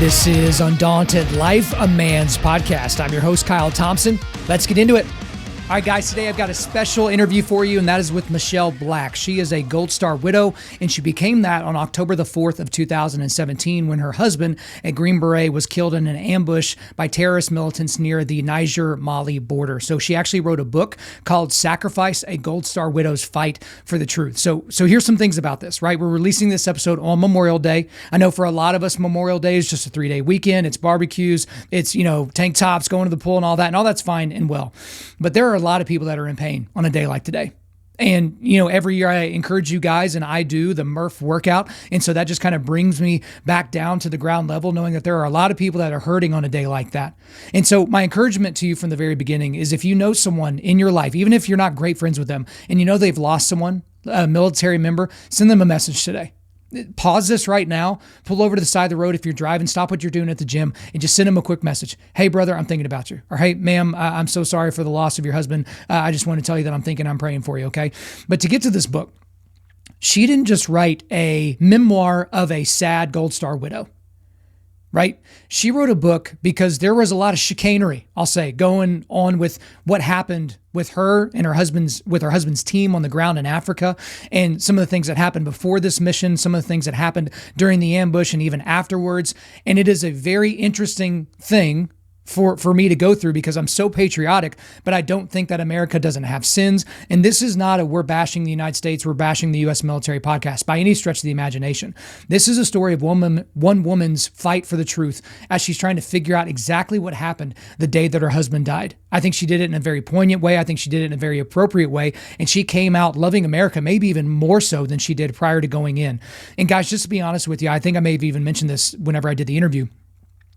This is Undaunted.Life, a man's podcast. I'm your host, Kyle Thompson. Let's get into it. All right, guys, today I've got a special interview for you, and that is with Michelle Black. She is a Gold Star widow, and she became that on October the 4th of 2017 when her husband, a Green Beret, was killed in an ambush by terrorist militants near the Niger-Mali border. So she actually wrote a book called Sacrifice, a Gold Star Widow's Fight for the Truth. So here's some things about this, right? We're releasing this episode on Memorial Day. I know for a lot of us, Memorial Day is just a 3-day weekend. It's barbecues, it's, tank tops, going to the pool and all that's fine and well. But there are a lot of people that are in pain on a day like today. And, every year I encourage you guys, and I do the Murph workout. And so that just kind of brings me back down to the ground level, knowing that there are a lot of people that are hurting on a day like that. And so my encouragement to you from the very beginning is, if you know someone in your life, even if you're not great friends with them, and they've lost someone, a military member, send them a message today. Pause this right now, pull over to the side of the road if you're driving, stop what you're doing at the gym, and just send him a quick message. Hey, brother, I'm thinking about you. Or hey, ma'am, I'm so sorry for the loss of your husband. I just want to tell you that I'm praying for you, okay? But to get to this book, she didn't just write a memoir of a sad Gold Star widow, right? She wrote a book because there was a lot of chicanery, I'll say, going on with what happened with her and her husband's team on the ground in Africa, and some of the things that happened before this mission, some of the things that happened during the ambush and even afterwards. And it is a very interesting thing for me to go through, because I'm so patriotic, but I don't think that America doesn't have sins. And this is not a we're bashing the United States, we're bashing the U.S. military podcast by any stretch of the imagination. This is a story of one woman's fight for the truth as she's trying to figure out exactly what happened the day that her husband died. I think she did it in a very poignant way. I think she did it in a very appropriate way. And she came out loving America, maybe even more so than she did prior to going in. And guys, just to be honest with you, I think I may have even mentioned this whenever I did the interview.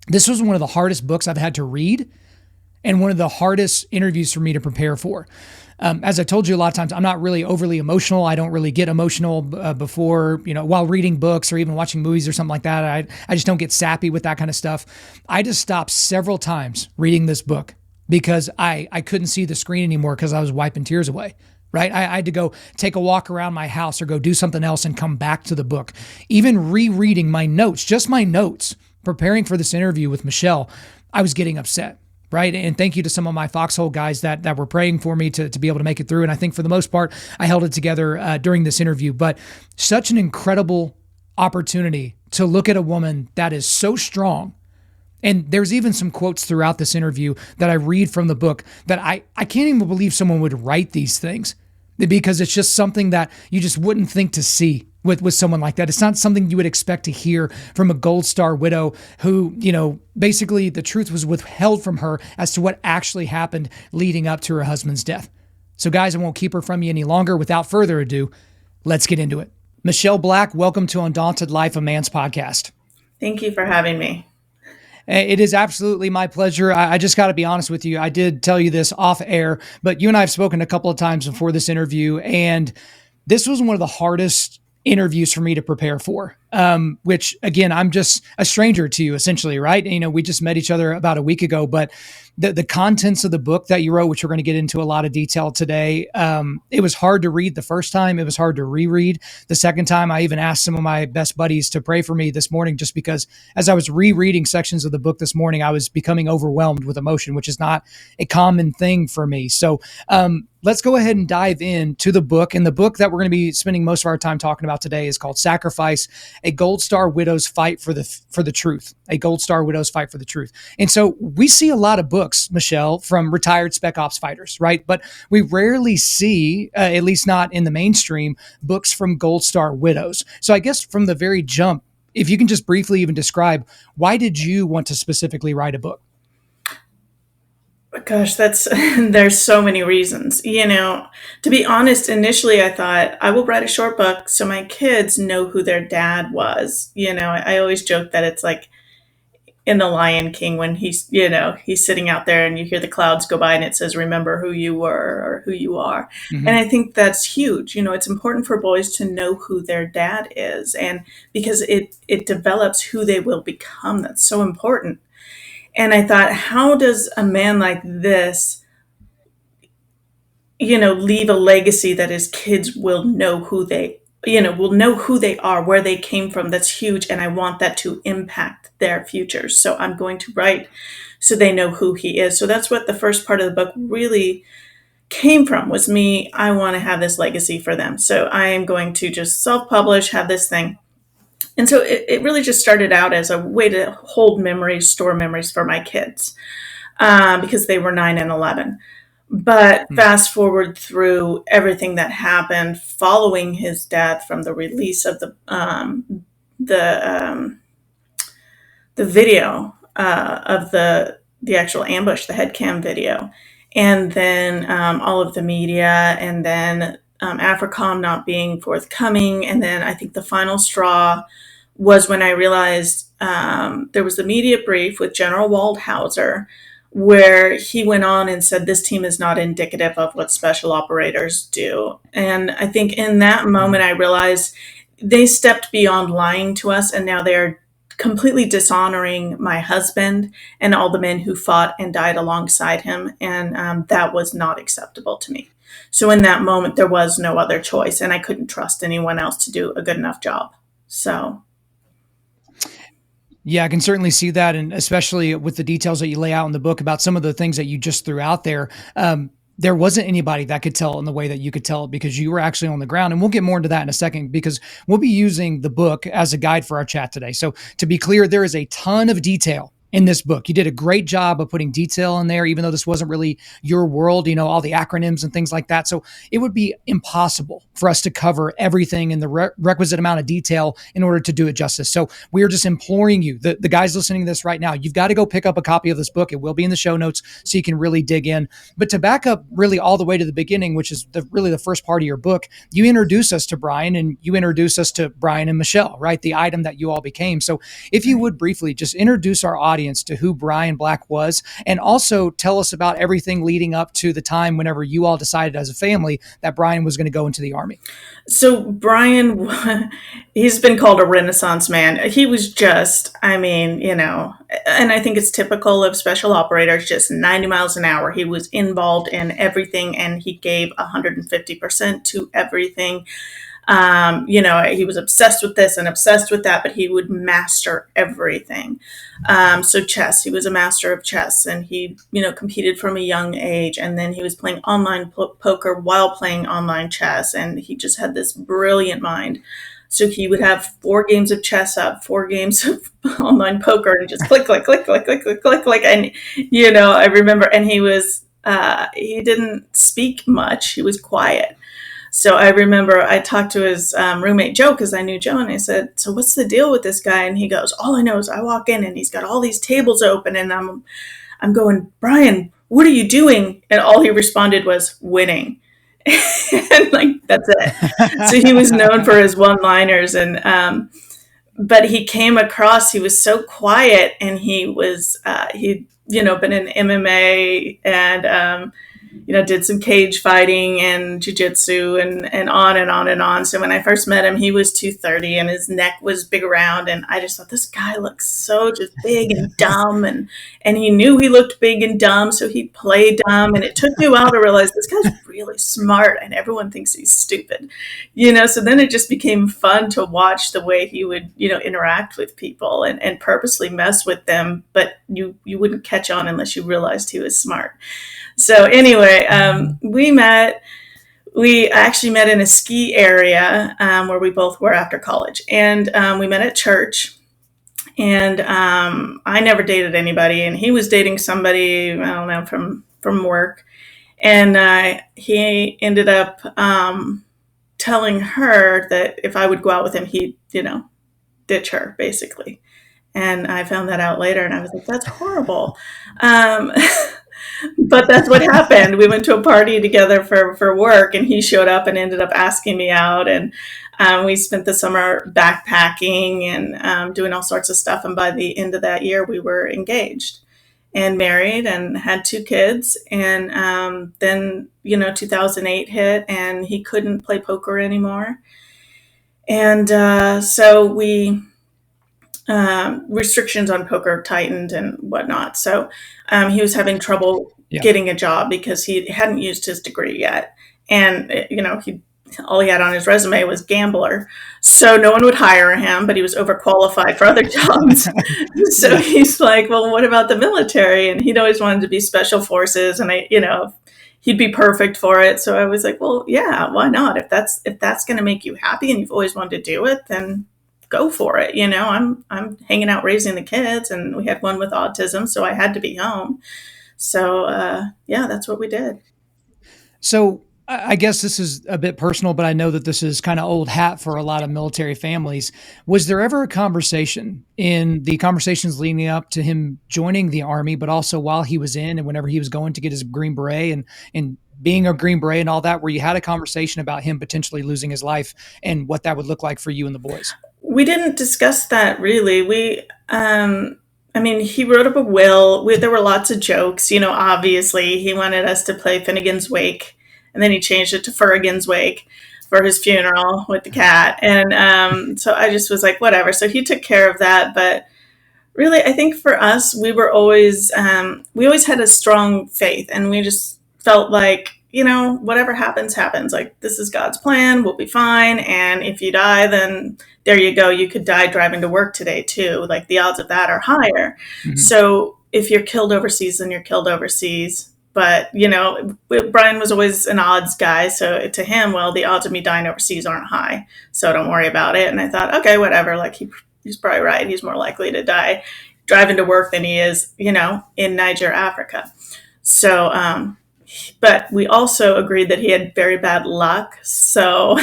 This was one of the hardest books I've had to read, and one of the hardest interviews for me to prepare for. As I told you a lot of times, I'm not really overly emotional. I don't really get emotional before, while reading books or even watching movies or something like that. I just don't get sappy with that kind of stuff. I just stopped several times reading this book because I couldn't see the screen anymore because I was wiping tears away. Right? I had to go take a walk around my house or go do something else and come back to the book. Even rereading my notes, just my notes, preparing for this interview with Michelle, I was getting upset, right? And thank you to some of my Foxhole guys that were praying for me to be able to make it through. And I think for the most part, I held it together during this interview. But such an incredible opportunity to look at a woman that is so strong. And there's even some quotes throughout this interview that I read from the book that I can't even believe someone would write these things, because it's just something that you just wouldn't think to see with someone like that. It's not something you would expect to hear from a Gold Star widow who, basically the truth was withheld from her as to what actually happened leading up to her husband's death. So guys, I won't keep her from you any longer. Without further ado, let's get into it. Michelle Black, welcome to Undaunted.Life, a man's podcast. Thank you for having me. It is absolutely my pleasure. I just got to be honest with you. I did tell you this off air, but you and I have spoken a couple of times before this interview, and this was one of the hardest interviews for me to prepare for, which again, I'm just a stranger to you essentially, right? We just met each other about a week ago, but the contents of the book that you wrote, which we're going to get into a lot of detail today, it was hard to read the first time. It was hard to reread the second time. I even asked some of my best buddies to pray for me this morning, just because as I was rereading sections of the book this morning, I was becoming overwhelmed with emotion, which is not a common thing for me. So, let's go ahead and dive into the book. And the book that we're going to be spending most of our time talking about today is called Sacrifice, a Gold Star widow's fight for the truth. A Gold Star widow's fight for the truth. And so we see a lot of books, Michelle, from retired spec ops fighters, right? But we rarely see, at least not in the mainstream, books from Gold Star widows. So I guess from the very jump, if you can just briefly even describe, why did you want to specifically write a book? Gosh, there's so many reasons. To be honest, initially I thought I will write a short book so my kids know who their dad was. I always joke that it's like in The Lion King when he's sitting out there and you hear the clouds go by and it says, remember who you were or who you are. And Hmm. I think that's huge. It's important for boys to know who their dad is, and because it develops who they will become. That's so important. And I thought, how does a man like this, leave a legacy that his kids will know who they are, where they came from. That's huge. And I want that to impact their futures. So I'm going to write so they know who he is. So that's what the first part of the book really came from, was me. I want to have this legacy for them. So I am going to just self-publish, have this thing. And so it really just started out as a way to hold memories, store memories for my kids, because they were 9 and 11. But fast forward through everything that happened following his death, from the release of the the video of the actual ambush, the headcam video, and then all of the media, and then AFRICOM not being forthcoming, and then I think the final straw was when I realized there was the media brief with General Waldhauser, where he went on and said this team is not indicative of what special operators do. And I think in that moment, I realized they stepped beyond lying to us, and now they're completely dishonoring my husband and all the men who fought and died alongside him. And that was not acceptable to me. So in that moment, there was no other choice, and I couldn't trust anyone else to do a good enough job. So Yeah, I can certainly see that, and especially with the details that you lay out in the book about some of the things that you just threw out there. There wasn't anybody that could tell in the way that you could tell it, because you were actually on the ground. And we'll get more into that in a second, because we'll be using the book as a guide for our chat today. So to be clear, there is a ton of detail in this book. You did a great job of putting detail in there, even though this wasn't really your world, all the acronyms and things like that. So it would be impossible for us to cover everything in the requisite amount of detail in order to do it justice. So we are just imploring you, the guys listening to this right now, you've got to go pick up a copy of this book. It will be in the show notes so you can really dig in. But to back up really all the way to the beginning, which is really the first part of your book, you introduce us to Bryan, and you introduce us to Bryan and Michelle, right? The item that you all became. So if you would briefly just introduce our audience to who Bryan Black was, and also tell us about everything leading up to the time whenever you all decided as a family that Bryan was going to go into the Army. So Bryan, he's been called a Renaissance man. He was just, and I think it's typical of special operators, just 90 miles an hour. He was involved in everything, and he gave 150% to everything. He was obsessed with this and obsessed with that, but he would master everything. So chess, he was a master of chess, and he, competed from a young age. And then he was playing online poker while playing online chess. And he just had this brilliant mind. So he would have 4 games of chess up, 4 games of online poker, and just click, click, click, click, click, click, click, click. And, I remember, and he didn't speak much. He was quiet. So I remember I talked to his roommate, Joe, because I knew Joe, and I said, so what's the deal with this guy? And he goes, all I know is I walk in and he's got all these tables open, and I'm going, Bryan, what are you doing? And all he responded was winning. And that's it. So he was known for his one-liners, and but he came across, he was so quiet, and he'd been in MMA, and did some cage fighting and jiu-jitsu, and on and on and on. So when I first met him, he was 230 and his neck was big around. And I just thought, this guy looks so just big and dumb. And he knew he looked big and dumb, so he played dumb. And it took me a while to realize this guy's really smart, and everyone thinks he's stupid. So then it just became fun to watch the way he would, interact with people and purposely mess with them. But you wouldn't catch on unless you realized he was smart. So anyway, we actually met in a ski area where we both were after college. And we met at church. And I never dated anybody. And he was dating somebody, I don't know, from work. And he ended up telling her that if I would go out with him, he'd, ditch her, basically. And I found that out later. And I was like, that's horrible. But that's what happened. We went to a party together for work, and he showed up and ended up asking me out. And We spent the summer backpacking and doing all sorts of stuff. And by the end of that year, we were engaged and married and had 2 kids. And then, 2008 hit and he couldn't play poker anymore. And so we restrictions on poker tightened and whatnot. So he was having trouble getting a job because he hadn't used his degree yet. And, all he had on his resume was gambler. So no one would hire him, but he was overqualified for other jobs. So he's like, well, what about the military? And he'd always wanted to be special forces. And he'd be perfect for it. So I was like, well, yeah, why not? If that's going to make you happy and you've always wanted to do it, then go for it. I'm hanging out raising the kids, and we had one with autism, so I had to be home. So that's what we did. So I guess this is a bit personal, but I know that this is kind of old hat for a lot of military families. Was there ever a conversation in the conversations leading up to him joining the Army, but also while he was in and whenever he was going to get his Green Beret and being a Green Beret and all that, where you had a conversation about him potentially losing his life and what that would look like for you and the boys? We didn't discuss that really. He wrote up a will. There were lots of jokes. Obviously, he wanted us to play Finnegan's Wake, and then he changed it to Furrigan's Wake for his funeral with the cat. And so I just was like, whatever. So he took care of that. But really, I think for us, we always had a strong faith, and we just felt like, whatever happens, happens. Like, this is God's plan. We'll be fine. And if you die, then there you go. You could die driving to work today too. Like, the odds of that are higher. Mm-hmm. So if you're killed overseas, then you're killed overseas. But, Bryan was always an odds guy. So to him, well, the odds of me dying overseas aren't high. So don't worry about it. And I thought, okay, whatever. Like, he's probably right. He's more likely to die driving to work than he is, in Niger, Africa. So, but we also agreed that he had very bad luck. So,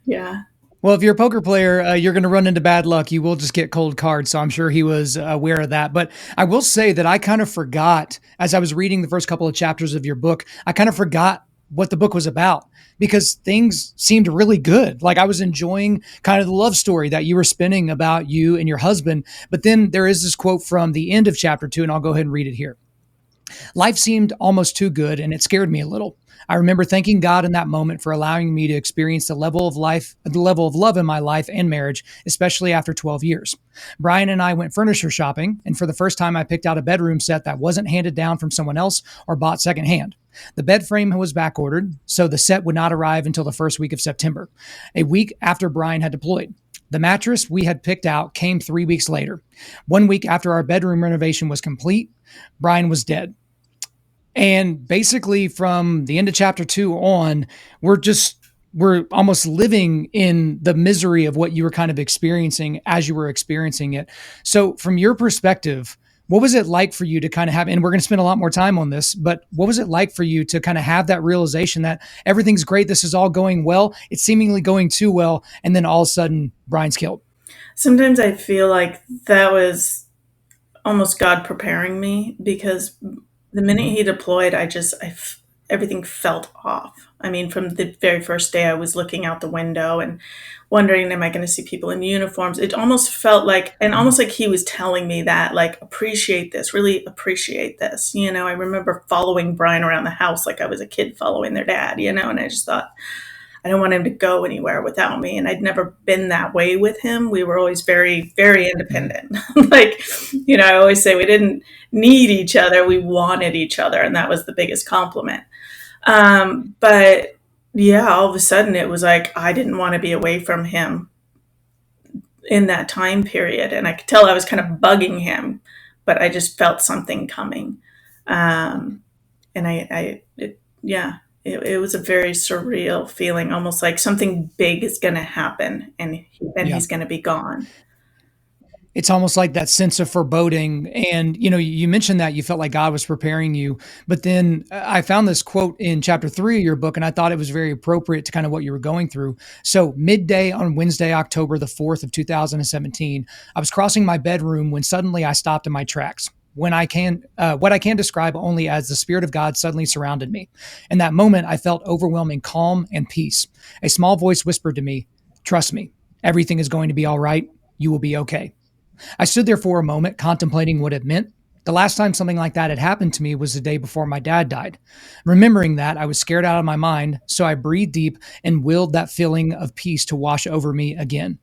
yeah. Well, if you're a poker player, you're going to run into bad luck. You will just get cold cards. So I'm sure he was aware of that. But I will say that I kind of forgot, as I was reading the first couple of chapters of your book, I kind of forgot what the book was about because things seemed really good. Like, I was enjoying kind of the love story that you were spinning about you and your husband. But then there is this quote from the end of chapter 2, and I'll go ahead and read it here. Life seemed almost too good, and it scared me a little. I remember thanking God in that moment for allowing me to experience the level of love in my life and marriage, especially after 12 years. Bryan and I went furniture shopping, and for the first time, I picked out a bedroom set that wasn't handed down from someone else or bought secondhand. The bed frame was back ordered, so the set would not arrive until the first week of September, a week after Bryan had deployed. The mattress we had picked out came 3 weeks later. 1 week after our bedroom renovation was complete, Bryan was dead. And basically from the end of chapter 2 on, we're almost living in the misery of what you were kind of experiencing as you were experiencing it. So from your perspective, what was it like for you to kind of have, and we're going to spend a lot more time on this, but what was it like for you to kind of have that realization that everything's great, this is all going well, it's seemingly going too well, and then all of a sudden Bryan's killed? Sometimes I feel like that was almost God preparing me, because the minute he deployed, everything felt off. I mean, from the very first day, I was looking out the window and wondering, am I going to see people in uniforms? It almost felt like, and almost like he was telling me that, like, appreciate this, really appreciate this. I remember following Bryan around the house like I was a kid following their dad, and I just thought, I don't want him to go anywhere without me. And I'd never been that way with him. We were always very, very independent. Like, I always say we didn't need each other. We wanted each other. And that was the biggest compliment. But yeah, all of a sudden it was like, I didn't want to be away from him in that time period. And I could tell I was kind of bugging him, but I just felt something coming. And it was a very surreal feeling, almost like something big is going to happen and he's going to be gone. It's almost like that sense of foreboding. And, you mentioned that you felt like God was preparing you, but then I found this quote in chapter 3 of your book, and I thought it was very appropriate to kind of what you were going through. So midday on Wednesday, October the 4th of 2017, I was crossing my bedroom when suddenly I stopped in my tracks. what I can describe only as the Spirit of God suddenly surrounded me. In that moment, I felt overwhelming calm and peace. A small voice whispered to me, "Trust me, everything is going to be all right. You will be okay." I stood there for a moment, contemplating what it meant. The last time something like that had happened to me was the day before my dad died. Remembering that, I was scared out of my mind, so I breathed deep and willed that feeling of peace to wash over me again.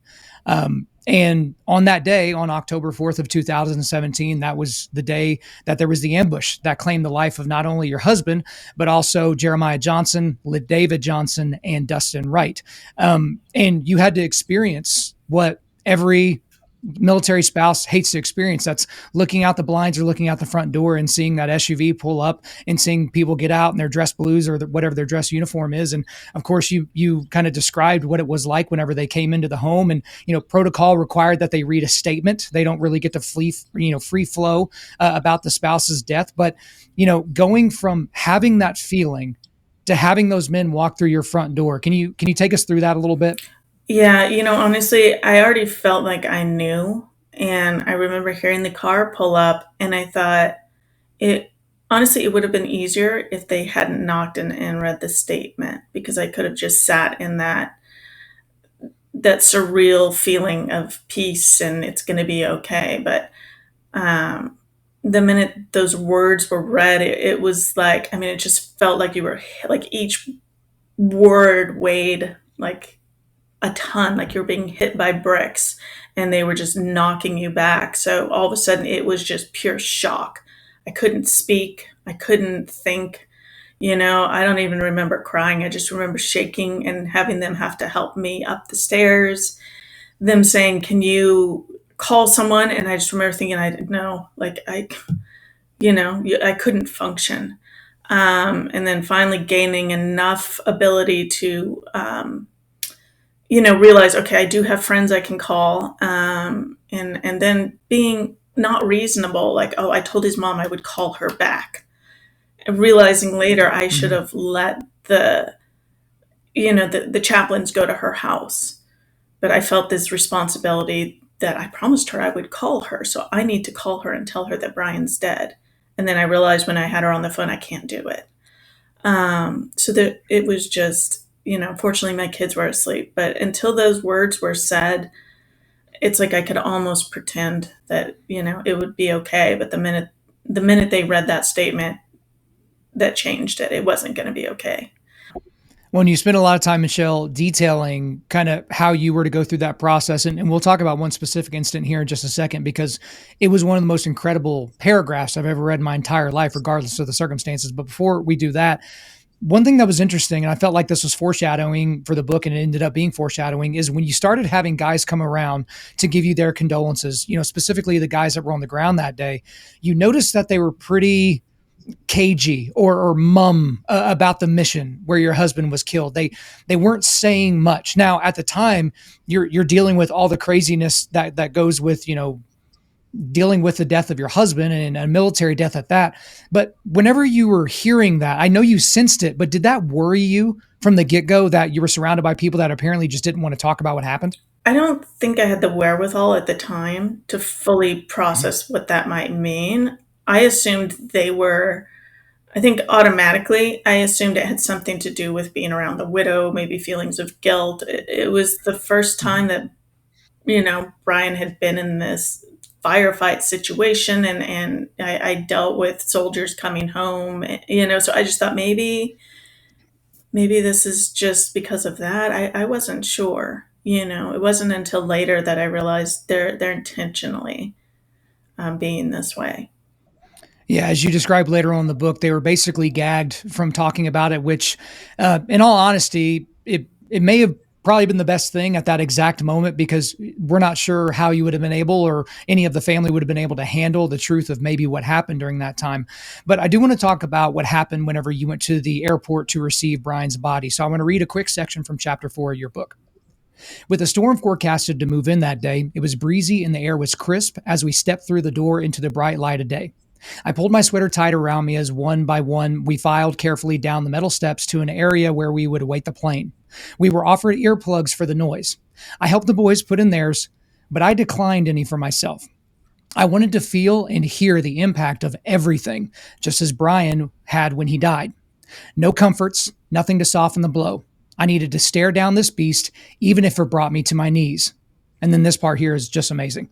And on that day, on October 4th of 2017, that was the day that there was the ambush that claimed the life of not only your husband, but also Jeremiah Johnson, David Johnson, and Dustin Wright. And you had to experience what every military spouse hates to experience. That's looking out the blinds or looking out the front door and seeing that SUV pull up and seeing people get out in their dress blues or whatever their dress uniform is. And of course, you kind of described what it was like whenever they came into the home. And protocol required that they read a statement. They don't really get to free flow about the spouse's death. But going from having that feeling to having those men walk through your front door, can you take us through that a little bit? Yeah, honestly, I already felt like I knew. And I remember hearing the car pull up, and I thought it honestly, it would have been easier if they hadn't knocked and read the statement, because I could have just sat in that surreal feeling of peace and it's going to be okay. But um, the minute those words were read, it was like, I mean, it just felt like you were like each word weighed like a ton, like you're being hit by bricks and they were just knocking you back. So all of a sudden it was just pure shock. I couldn't speak. I couldn't think. I don't even remember crying. I just remember shaking and having them have to help me up the stairs. Them saying, "Can you call someone?" And I just remember thinking, I didn't know, like I couldn't function. And then finally gaining enough ability to realize, okay, I do have friends I can call, and then being not reasonable, like, oh, I told his mom I would call her back, and realizing later I should Mhm. have let the chaplains go to her house, but I felt this responsibility that I promised her I would call her, so I need to call her and tell her that Brian's dead. And then I realized when I had her on the phone, I can't do it. So that it was just, fortunately my kids were asleep, but until those words were said, it's like I could almost pretend that, it would be okay. But the minute they read that statement, that changed it. It wasn't going to be okay. When you spend a lot of time, Michelle, detailing kind of how you were to go through that process, and we'll talk about one specific incident here in just a second, because it was one of the most incredible paragraphs I've ever read in my entire life, regardless of the circumstances. But before we do that, one thing that was interesting, and I felt like this was foreshadowing for the book, and it ended up being foreshadowing, is when you started having guys come around to give you their condolences, specifically the guys that were on the ground that day, you noticed that they were pretty cagey or mum about the mission where your husband was killed. They weren't saying much. Now, at the time, you're dealing with all the craziness that goes with dealing with the death of your husband and a military death at that. But whenever you were hearing that, I know you sensed it, but did that worry you from the get-go that you were surrounded by people that apparently just didn't want to talk about what happened? I don't think I had the wherewithal at the time to fully process what that might mean. I assumed they were, I think automatically, I assumed it had something to do with being around the widow, maybe feelings of guilt. It was the first time that, Brian had been in this firefight situation, and I dealt with soldiers coming home, so I just thought maybe this is just because of that. I wasn't sure. It wasn't until later that I realized they're intentionally being this way. Yeah, as you described later on in the book, they were basically gagged from talking about it, which, in all honesty, it may have probably been the best thing at that exact moment, because we're not sure how you would have been able, or any of the family would have been able to handle the truth of maybe what happened during that time. But I do want to talk about what happened whenever you went to the airport to receive Brian's body. So I want to read a quick section from chapter 4 of your book. With a storm forecasted to move in that day, it was breezy and the air was crisp as we stepped through the door into the bright light of day. I pulled my sweater tight around me as one by one we filed carefully down the metal steps to an area where we would await the plane. We were offered earplugs for the noise. I helped the boys put in theirs, but I declined any for myself. I wanted to feel and hear the impact of everything, just as Bryan had when he died. No comforts, nothing to soften the blow. I needed to stare down this beast, even if it brought me to my knees. And then this part here is just amazing.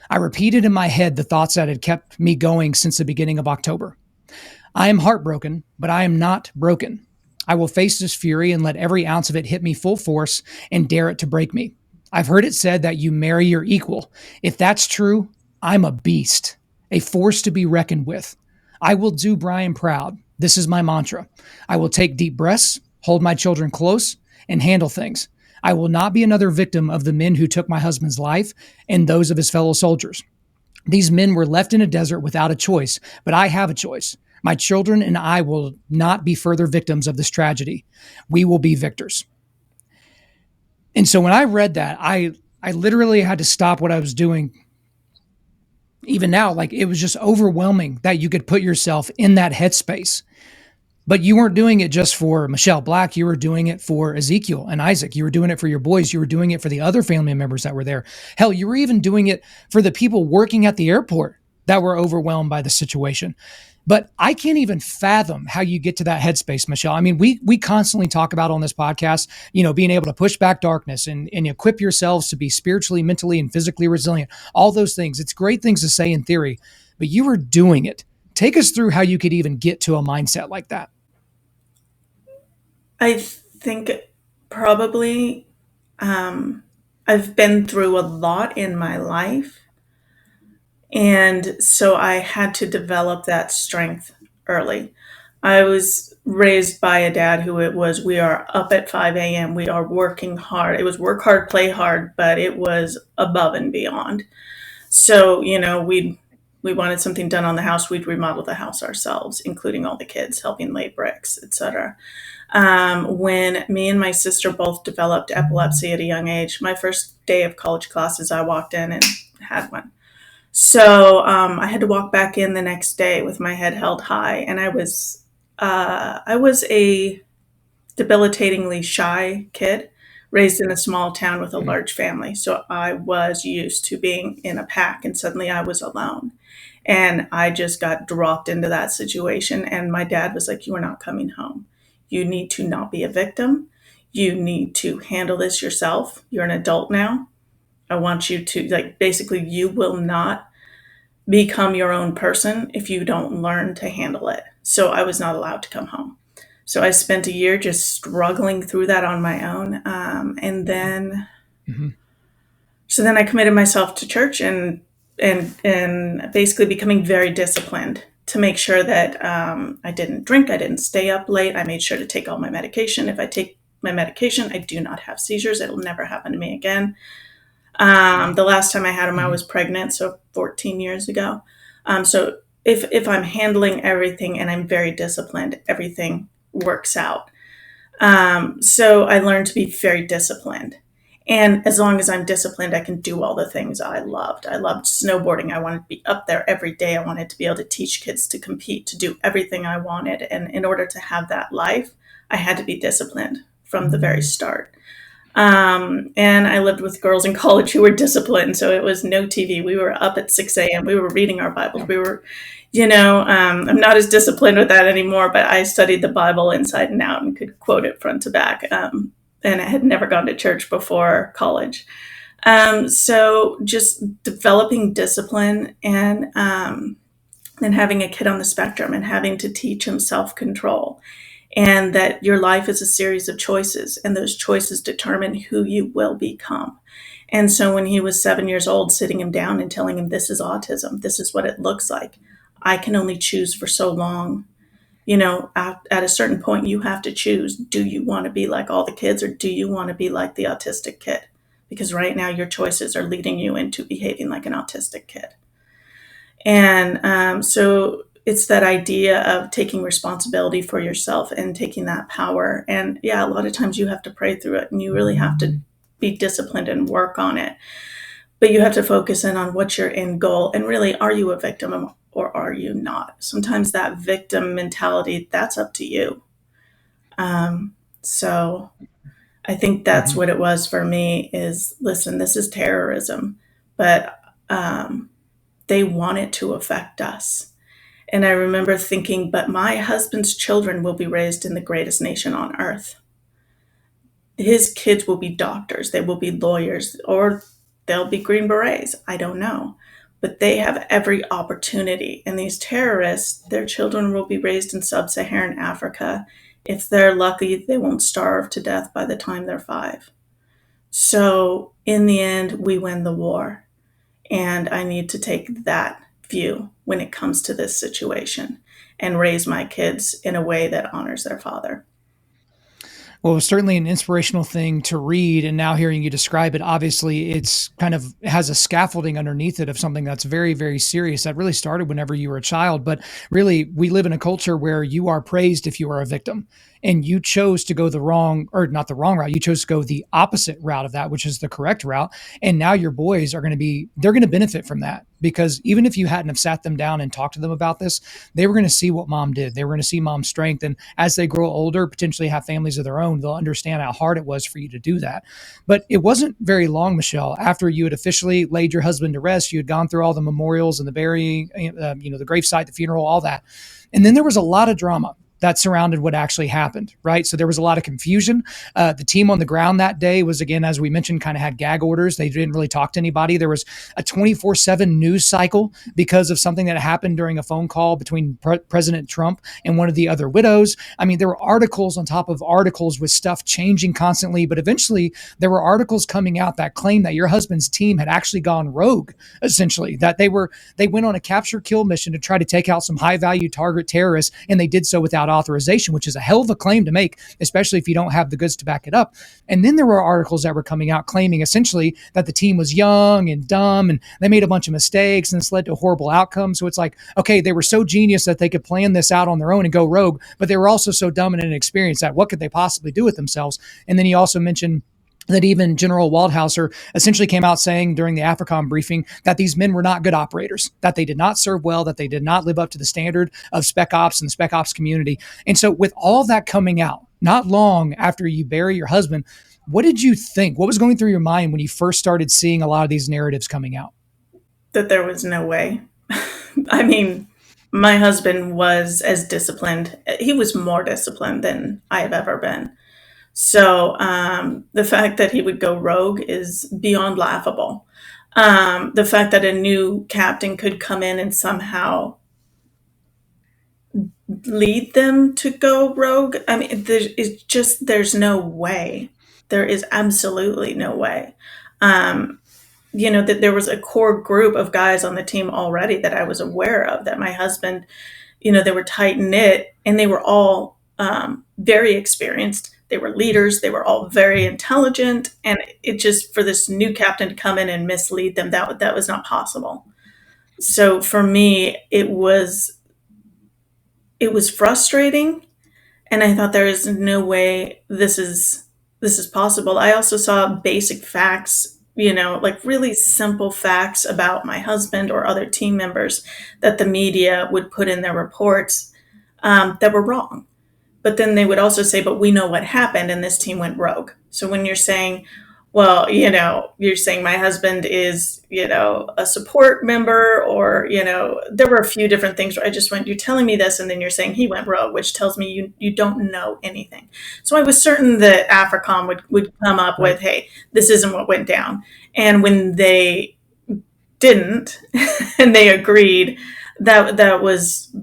I repeated in my head the thoughts that had kept me going since the beginning of October. I am heartbroken, but I am not broken. I will face this fury and let every ounce of it hit me full force and dare it to break me. I've heard it said that you marry your equal. If that's true, I'm a beast, a force to be reckoned with. I will do Bryan proud. This is my mantra. I will take deep breaths, hold my children close, and handle things. I will not be another victim of the men who took my husband's life and those of his fellow soldiers. These men were left in a desert without a choice, but I have a choice. My children and I will not be further victims of this tragedy. We will be victors. And so when I read that, I literally had to stop what I was doing. Even now, like it was just overwhelming that you could put yourself in that headspace. But you weren't doing it just for Michelle Black. You were doing it for Ezekiel and Isaac. You were doing it for your boys. You were doing it for the other family members that were there. Hell, you were even doing it for the people working at the airport that were overwhelmed by the situation. But I can't even fathom how you get to that headspace, Michelle. I mean, we constantly talk about on this podcast, being able to push back darkness and equip yourselves to be spiritually, mentally, and physically resilient. All those things. It's great things to say in theory, but you were doing it. Take us through how you could even get to a mindset like that. I think probably I've been through a lot in my life. And so I had to develop that strength early. I was raised by a dad who it was, we are up at 5 a.m., we are working hard. It was work hard, play hard, but it was above and beyond. So, we wanted something done on the house, we'd remodel the house ourselves, including all the kids, helping lay bricks, etc. When me and my sister both developed epilepsy at a young age, my first day of college classes, I walked in and had one. So I had to walk back in the next day with my head held high, and I was a debilitatingly shy kid, raised in a small town with a Mhm. large family. So I was used to being in a pack, and suddenly I was alone. And I just got dropped into that situation. And my dad was like, "You are not coming home. You need to not be a victim. You need to handle this yourself. You're an adult now. I want you to, like, basically, you will not become your own person if you don't learn to handle it." So I was not allowed to come home. So I spent a year just struggling through that on my own. Mhm. So then I committed myself to church and basically becoming very disciplined to make sure that I didn't drink, I didn't stay up late. I made sure to take all my medication. If I take my medication, I do not have seizures. It'll never happen to me again. The last time I had them, I Mhm. was pregnant, so 14 years ago. So if I'm handling everything and I'm very disciplined, everything works out. So I learned to be very disciplined. And as long as I'm disciplined, I can do all the things I loved. I loved snowboarding. I wanted to be up there every day. I wanted to be able to teach kids, to compete, to do everything I wanted. And in order to have that life, I had to be disciplined from the very start. And I lived with girls in college who were disciplined. So it was no TV. We were up at 6 a.m. We were reading our Bibles. Yeah. We were, I'm not as disciplined with that anymore, but I studied the Bible inside and out and could quote it front to back. And I had never gone to church before college. So just developing discipline and having a kid on the spectrum and having to teach him self control, and that your life is a series of choices, and those choices determine who you will become. And so when he was 7 years old, sitting him down and telling him, "This is autism, this is what it looks like. I can only choose for so long." At a certain point, you have to choose, do you want to be like all the kids, or do you want to be like the autistic kid? Because right now, your choices are leading you into behaving like an autistic kid. And so it's that idea of taking responsibility for yourself and taking that power. And yeah, a lot of times you have to pray through it and you really have to be disciplined and work on it. But you have to focus in on what's your end goal. And really, are you a victim or are you not? Sometimes that victim mentality, that's up to you. So I think that's Mhm. what it was for me is, listen, this is terrorism. But they want it to affect us. And I remember thinking, but my husband's children will be raised in the greatest nation on earth. His kids will be doctors, they will be lawyers, or they'll be Green Berets. I don't know. But they have every opportunity. And these terrorists, their children will be raised in sub Saharan Africa. If they're lucky, they won't starve to death by the time they're 5. So, in the end, we win the war. And I need to take that view when it comes to this situation and raise my kids in a way that honors their father. Well, it was certainly an inspirational thing to read. And now hearing you describe it, obviously it's kind of has a scaffolding underneath it of something that's very, very serious that really started whenever you were a child. But really, we live in a culture where you are praised if you are a victim. And you chose to go the wrong, or not the wrong route. You chose to go the opposite route of that, which is the correct route. And now your boys are they're going to benefit from that, because even if you hadn't have sat them down and talked to them about this, they were going to see what mom did. They were going to see mom's strength. And as they grow older, potentially have families of their own, they'll understand how hard it was for you to do that. But it wasn't very long, Michelle, after you had officially laid your husband to rest. You had gone through all the memorials and the burying, the gravesite, the funeral, all that. And then there was a lot of drama that surrounded what actually happened, right? So there was a lot of confusion. The team on the ground that day was, again, as we mentioned, kind of had gag orders. They didn't really talk to anybody. There was a 24/7 news cycle because of something that happened during a phone call between President Trump and one of the other widows. I mean, there were articles on top of articles with stuff changing constantly, but eventually there were articles coming out that claimed that your husband's team had actually gone rogue, essentially, that they went on a capture kill mission to try to take out some high value target terrorists, and they did so without authorization, which is a hell of a claim to make, especially if you don't have the goods to back it up. And then there were articles that were coming out claiming essentially that the team was young and dumb and they made a bunch of mistakes and this led to a horrible outcome. So it's like, okay, they were so genius that they could plan this out on their own and go rogue, but they were also so dumb and inexperienced that what could they possibly do with themselves? And then he also mentioned that even General Waldhauser essentially came out saying during the AFRICOM briefing that these men were not good operators, that they did not serve well, that they did not live up to the standard of spec ops and the spec ops community. And so with all that coming out, not long after you bury your husband, what did you think? What was going through your mind when you first started seeing a lot of these narratives coming out? That there was no way. I mean, my husband was as disciplined. He was more disciplined than I have ever been. So the fact that he would go rogue is beyond laughable. The fact that a new captain could come in and somehow lead them to go rogue. I mean, there's no way. There is absolutely no way. That there was a core group of guys on the team already that I was aware of, that my husband, they were tight knit and they were all very experienced. They were leaders. They were all very intelligent. And it just, for this new captain to come in and mislead them, that was not possible. So for me, it was frustrating. And I thought, there is no way this is possible. I also saw basic facts, like really simple facts about my husband or other team members that the media would put in their reports that were wrong. But then they would also say, but we know what happened and this team went rogue. So when you're saying, well, you're saying my husband is, a support member, or, there were a few different things where I just went, you're telling me this, and then you're saying he went rogue, which tells me you don't know anything. So I was certain that AFRICOM would come up with, hey, this isn't what went down. And when they didn't, and they agreed, that was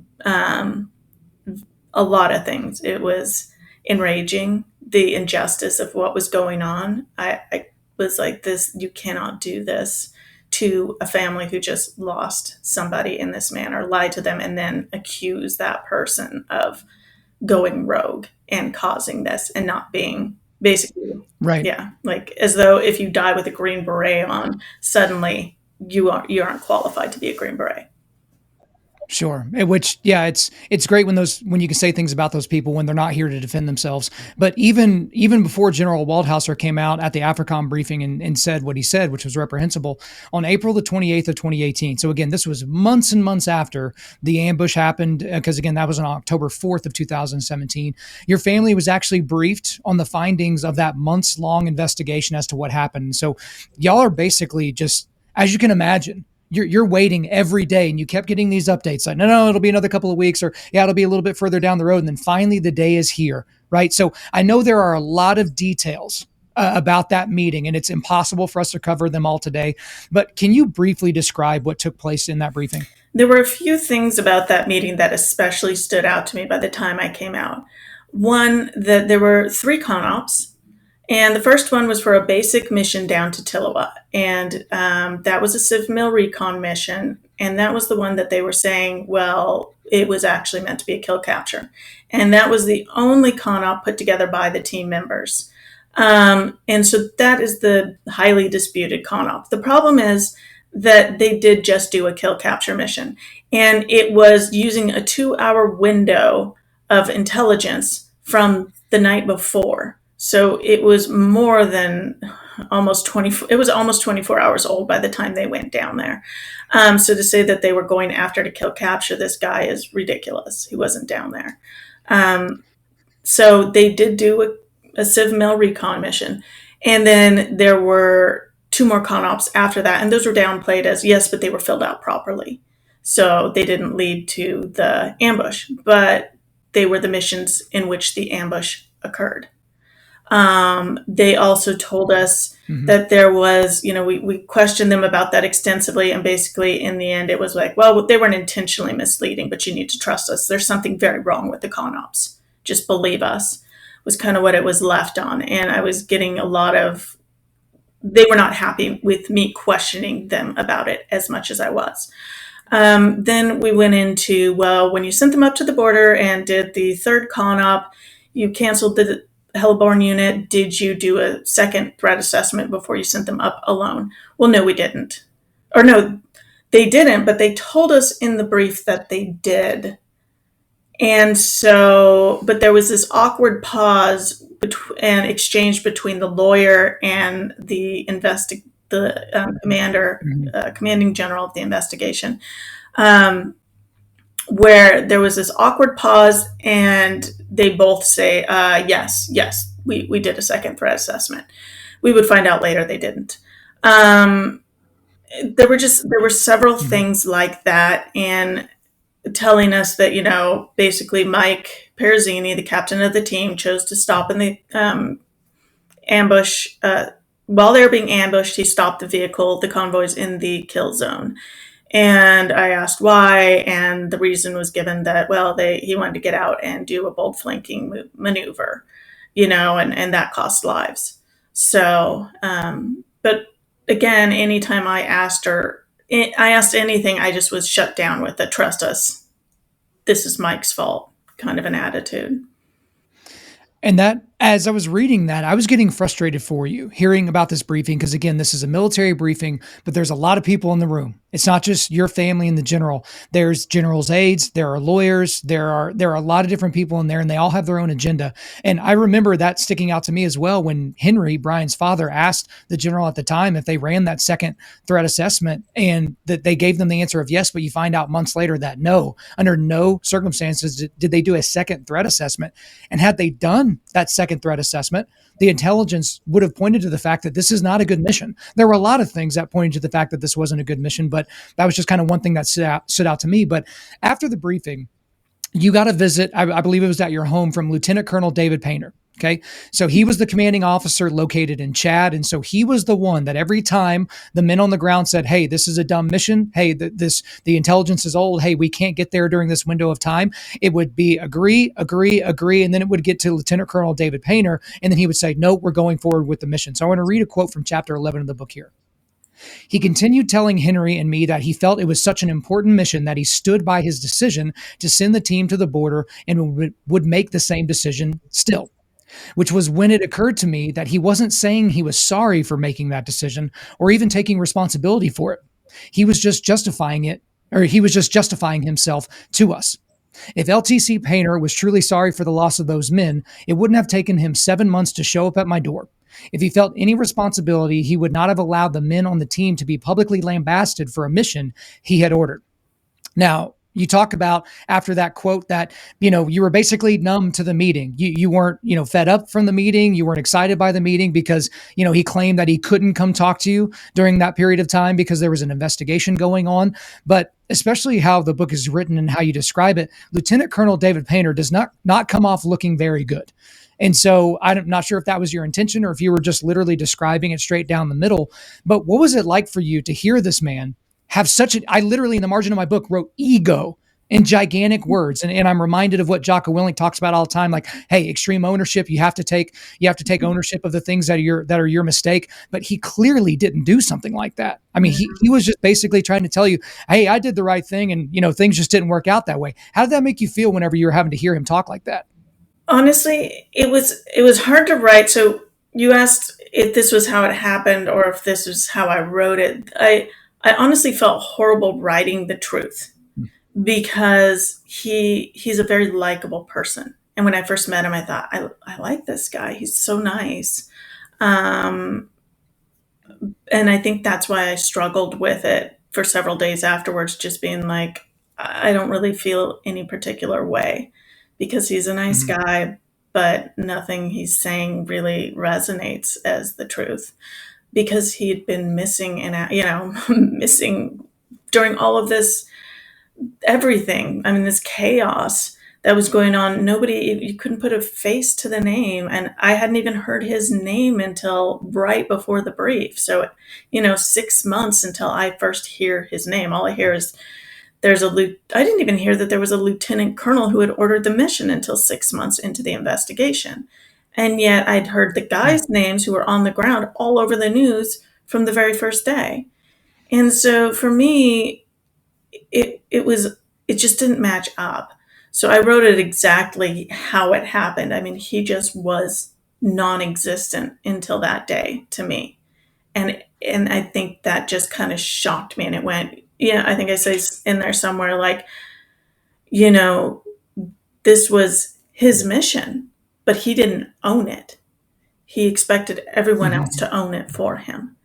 a lot of things. It was enraging, the injustice of what was going on. I was like, this, you cannot do this to a family who just lost somebody in this manner, lie to them, and then accuse that person of going rogue and causing this and not being basically, Right. yeah, like as though if you die with a Green Beret on, suddenly you aren't qualified to be a Green Beret. Sure. Which, yeah, it's great when you can say things about those people when they're not here to defend themselves. But even before General Waldhauser came out at the AFRICOM briefing and said what he said, which was reprehensible, on April the 28th of 2018. So again, this was months and months after the ambush happened, because again, that was on October 4th of 2017. Your family was actually briefed on the findings of that months long investigation as to what happened. So y'all are basically just, as you can imagine, you're waiting every day, and you kept getting these updates like, no, it'll be another couple of weeks, or yeah, it'll be a little bit further down the road. And then finally the day is here, right? So I know there are a lot of details about that meeting, and it's impossible for us to cover them all today. But can you briefly describe what took place in that briefing? There were a few things about that meeting that especially stood out to me by the time I came out. One, that there were three CONOPs, and the first one was for a basic mission down to Tillowa. And that was a Civ Mil Recon mission. And that was the one that they were saying, well, it was actually meant to be a kill capture. And that was the only CONOP put together by the team members. And so that is the highly disputed CONOP. The problem is that they did just do a kill capture mission. And it was using a 2-hour window of intelligence from the night before. So it was more than almost 24, it was almost 24 hours old by the time they went down there. So to say that they were going after to kill capture this guy is ridiculous. He wasn't down there. So they did do a Civ Mil Recon mission. And then there were two more CONOPs after that. And those were downplayed as, yes, but they were filled out properly. So they didn't lead to the ambush, but they were the missions in which the ambush occurred. They also told us that there was, we questioned them about that extensively. And basically, in the end, it was like, well, they weren't intentionally misleading, but you need to trust us. There's something very wrong with the CONOPs. Just believe us, was kind of what it was left on. And I was getting they were not happy with me questioning them about it as much as I was. Then we went into, well, when you sent them up to the border and did the third CONOP, you canceled the Hellborn unit. Did you do a second threat assessment before you sent them up alone? Well, no, we didn't. Or no, they didn't, but they told us in the brief that they did. And so, but there was this awkward pause and exchange between the lawyer and the commanding general of the investigation, where there was this awkward pause, and they both say, yes, we did a second threat assessment. We would find out later they didn't. There were several things like that, and telling us that, basically Mike Perazini, the captain of the team, chose to stop in the ambush. While they were being ambushed, he stopped the convoys in the kill zone. And I asked why, and the reason was given that, well, he wanted to get out and do a bold flanking maneuver, and that cost lives. So, but again, anytime I asked anything, I just was shut down with the trust us. This is Mike's fault kind of an attitude. And that, as I was reading that, I was getting frustrated for you hearing about this briefing, because again, this is a military briefing, but there's a lot of people in the room. It's not just your family and the general. There's general's aides, there are lawyers, there are a lot of different people in there, and they all have their own agenda. And I remember that sticking out to me as well when Henry, Brian's father, asked the general at the time if they ran that second threat assessment, and that they gave them the answer of yes, but you find out months later that no, under no circumstances did they do a second threat assessment. And had they done that second threat assessment, the intelligence would have pointed to the fact that this is not a good mission. There were a lot of things that pointed to the fact that this wasn't a good mission, but that was just kind of one thing that stood out to me. But after the briefing, you got a visit, I believe it was at your home, from Lieutenant Colonel David Painter. Okay. So he was the commanding officer located in Chad. And so he was the one that every time the men on the ground said, hey, this is a dumb mission. Hey, the intelligence is old. Hey, we can't get there during this window of time. It would be agree. And then it would get to Lieutenant Colonel David Painter. And then he would say, no, we're going forward with the mission. So I want to read a quote from chapter 11 of the book here. He continued telling Henry and me that he felt it was such an important mission that he stood by his decision to send the team to the border and would make the same decision still. Which was when it occurred to me that he wasn't saying he was sorry for making that decision or even taking responsibility for it. He was just justifying himself to us. If LTC Painter was truly sorry for the loss of those men, it wouldn't have taken him 7 months to show up at my door. If he felt any responsibility, he would not have allowed the men on the team to be publicly lambasted for a mission he had ordered. Now, You talk about after that quote that, you were basically numb to the meeting. You weren't, fed up from the meeting. You weren't excited by the meeting because, he claimed that he couldn't come talk to you during that period of time because there was an investigation going on. But especially how the book is written and how you describe it, Lieutenant Colonel David Painter does not come off looking very good. And so I'm not sure if that was your intention or if you were just literally describing it straight down the middle. But what was it like for you to hear this man have I literally in the margin of my book wrote ego in gigantic words. And I'm reminded of what Jocko Willink talks about all the time. Like, hey, extreme ownership, you have to take ownership of the things that are your mistake. But he clearly didn't do something like that. I mean, he was just basically trying to tell you, hey, I did the right thing. And, things just didn't work out that way. How did that make you feel whenever you were having to hear him talk like that? Honestly, it was hard to write. So you asked if this was how it happened or if this was how I wrote it. I honestly felt horrible writing the truth because he's a very likable person. And when I first met him, I thought, I like this guy. He's so nice. Um, and I think that's why I struggled with it for several days afterwards, just being like, I don't really feel any particular way because he's a nice Mhm. guy, but nothing he's saying really resonates as the truth because he'd been missing and, missing during all of this everything. I mean, this chaos that was going on. Nobody, you couldn't put a face to the name. And I hadn't even heard his name until right before the brief. So, 6 months until I first hear his name. All I hear is I didn't even hear that there was a lieutenant colonel who had ordered the mission until 6 months into the investigation. And yet I'd heard the guys' names who were on the ground all over the news from the very first day. And so for me, it just didn't match up. So I wrote it exactly how it happened. I mean, he just was non-existent until that day to me. And I think that just kind of shocked me and it went, yeah, I think I say in there somewhere like, you know, this was his mission, but he didn't own it. He expected everyone else Mhm. to own it for him.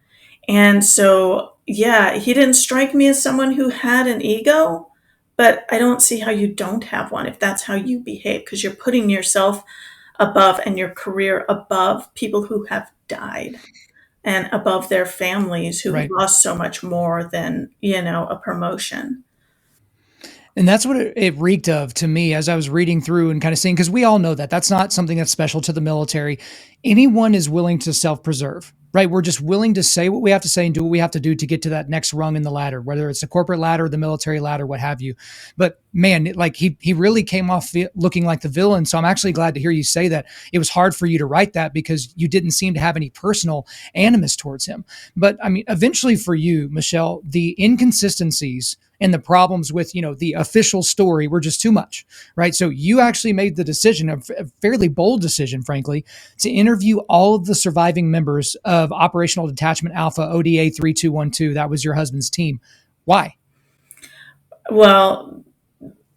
And so, yeah, he didn't strike me as someone who had an ego, but I don't see how you don't have one if that's how you behave, because you're putting yourself above and your career above people who have died and above their families who Right. lost so much more than, a promotion. And that's what it reeked of to me as I was reading through and kind of seeing, because we all know that that's not something that's special to the military. Anyone is willing to self preserve, right? We're just willing to say what we have to say and do what we have to do to get to that next rung in the ladder, whether it's the corporate ladder, the military ladder, what have you. But man, like he really came off looking like the villain. So I'm actually glad to hear you say that. It was hard for you to write that because you didn't seem to have any personal animus towards him. But I mean, eventually for you, Michelle, the inconsistencies and the problems with the official story were just too much, right? So you actually made the decision, a fairly bold decision, frankly, to interview all of the surviving members of Operational Detachment Alpha ODA 3212. That was your husband's team. Why? Well,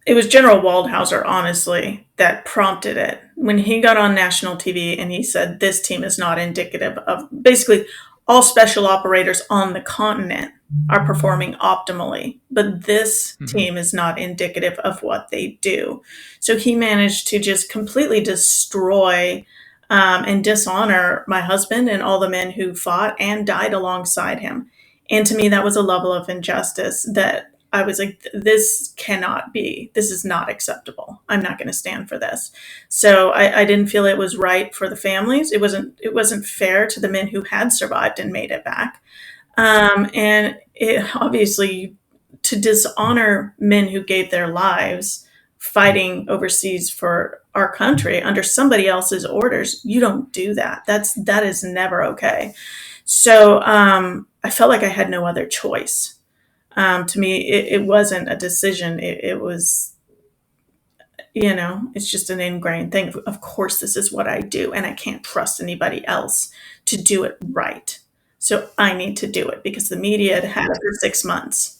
it was General Waldhauser, honestly, that prompted it. When he got on national TV and he said, this team is not indicative of basically all special operators on the continent are performing optimally, but this Mhm. team is not indicative of what they do. So he managed to just completely destroy and dishonor my husband and all the men who fought and died alongside him. And to me, that was a level of injustice that I was like, this cannot be, this is not acceptable. I'm not going to stand for this. So I didn't feel it was right for the families. It wasn't fair to the men who had survived and made it back. And it obviously to dishonor men who gave their lives fighting overseas for our country under somebody else's orders, you don't do that. That is never okay. So I felt like I had no other choice. To me, it wasn't a decision. It was, it's just an ingrained thing. Of course, this is what I do, and I can't trust anybody else to do it right. So I need to do it because the media had it for 6 months.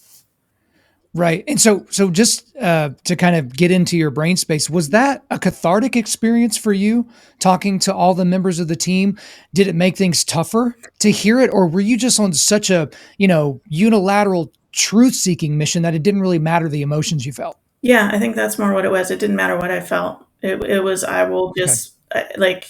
Right. And so just to kind of get into your brain space, was that a cathartic experience for you talking to all the members of the team? Did it make things tougher to hear it? Or were you just on such a, unilateral truth seeking mission that it didn't really matter the emotions you felt? Yeah, I think that's more what it was. It didn't matter what I felt. It was, I will Okay. just, like,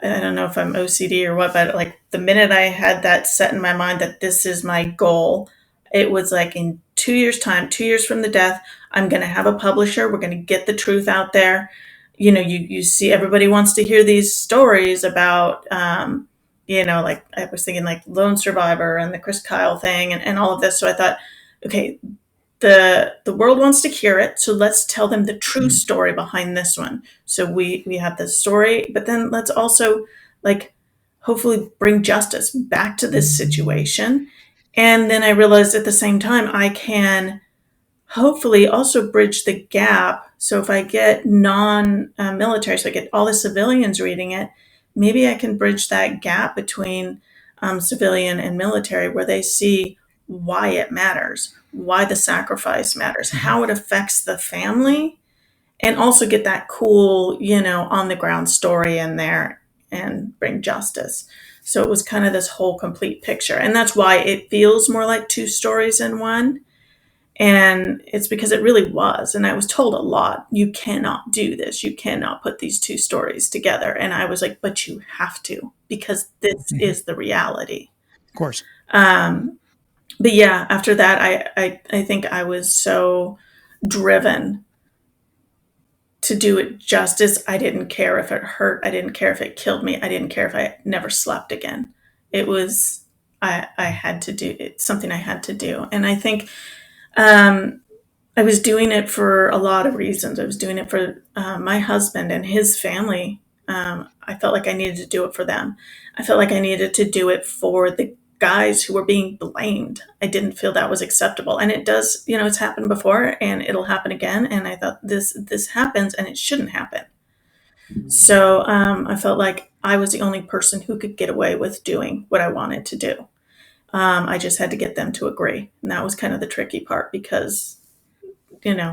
I don't know if I'm OCD or what, but like the minute I had that set in my mind that this is my goal, it was like in 2 years' time, 2 years from the death, I'm going to have a publisher. We're going to get the truth out there. You see, everybody wants to hear these stories about, like I was thinking like Lone Survivor and the Chris Kyle thing and all of this. So I thought, okay, the world wants to hear it, so let's tell them the true Mhm. story behind this one. So we have the story, but then let's also, like, hopefully bring justice back to this situation. And then I realized at the same time I can hopefully also bridge the gap. So if I get non-military, so I get all the civilians reading it, maybe I can bridge that gap between civilian and military, where they see why it matters, why the sacrifice matters, Mhm. how it affects the family, and also get that cool, on the ground story in there and bring justice. So it was kind of this whole complete picture. And that's why it feels more like two stories in one, and it's because it really was. And I was told a lot, you cannot do this. You cannot put these two stories together. And I was like, but you have to, because this Mhm. is the reality. Of course. Um, but yeah, after that, I think I was so driven to do it justice. I didn't care if it hurt. I didn't care if it killed me. I didn't care if I never slept again. It was, I had to do it, something I had to do. And I think, um, I was doing it for a lot of reasons. I was doing it for my husband and his family. I felt like I needed to do it for them. I felt like I needed to do it for the guys who were being blamed. I didn't feel that was acceptable, and it does. It's happened before, and it'll happen again. And I thought this happens, and it shouldn't happen. So I felt like I was the only person who could get away with doing what I wanted to do. I just had to get them to agree, and that was kind of the tricky part, because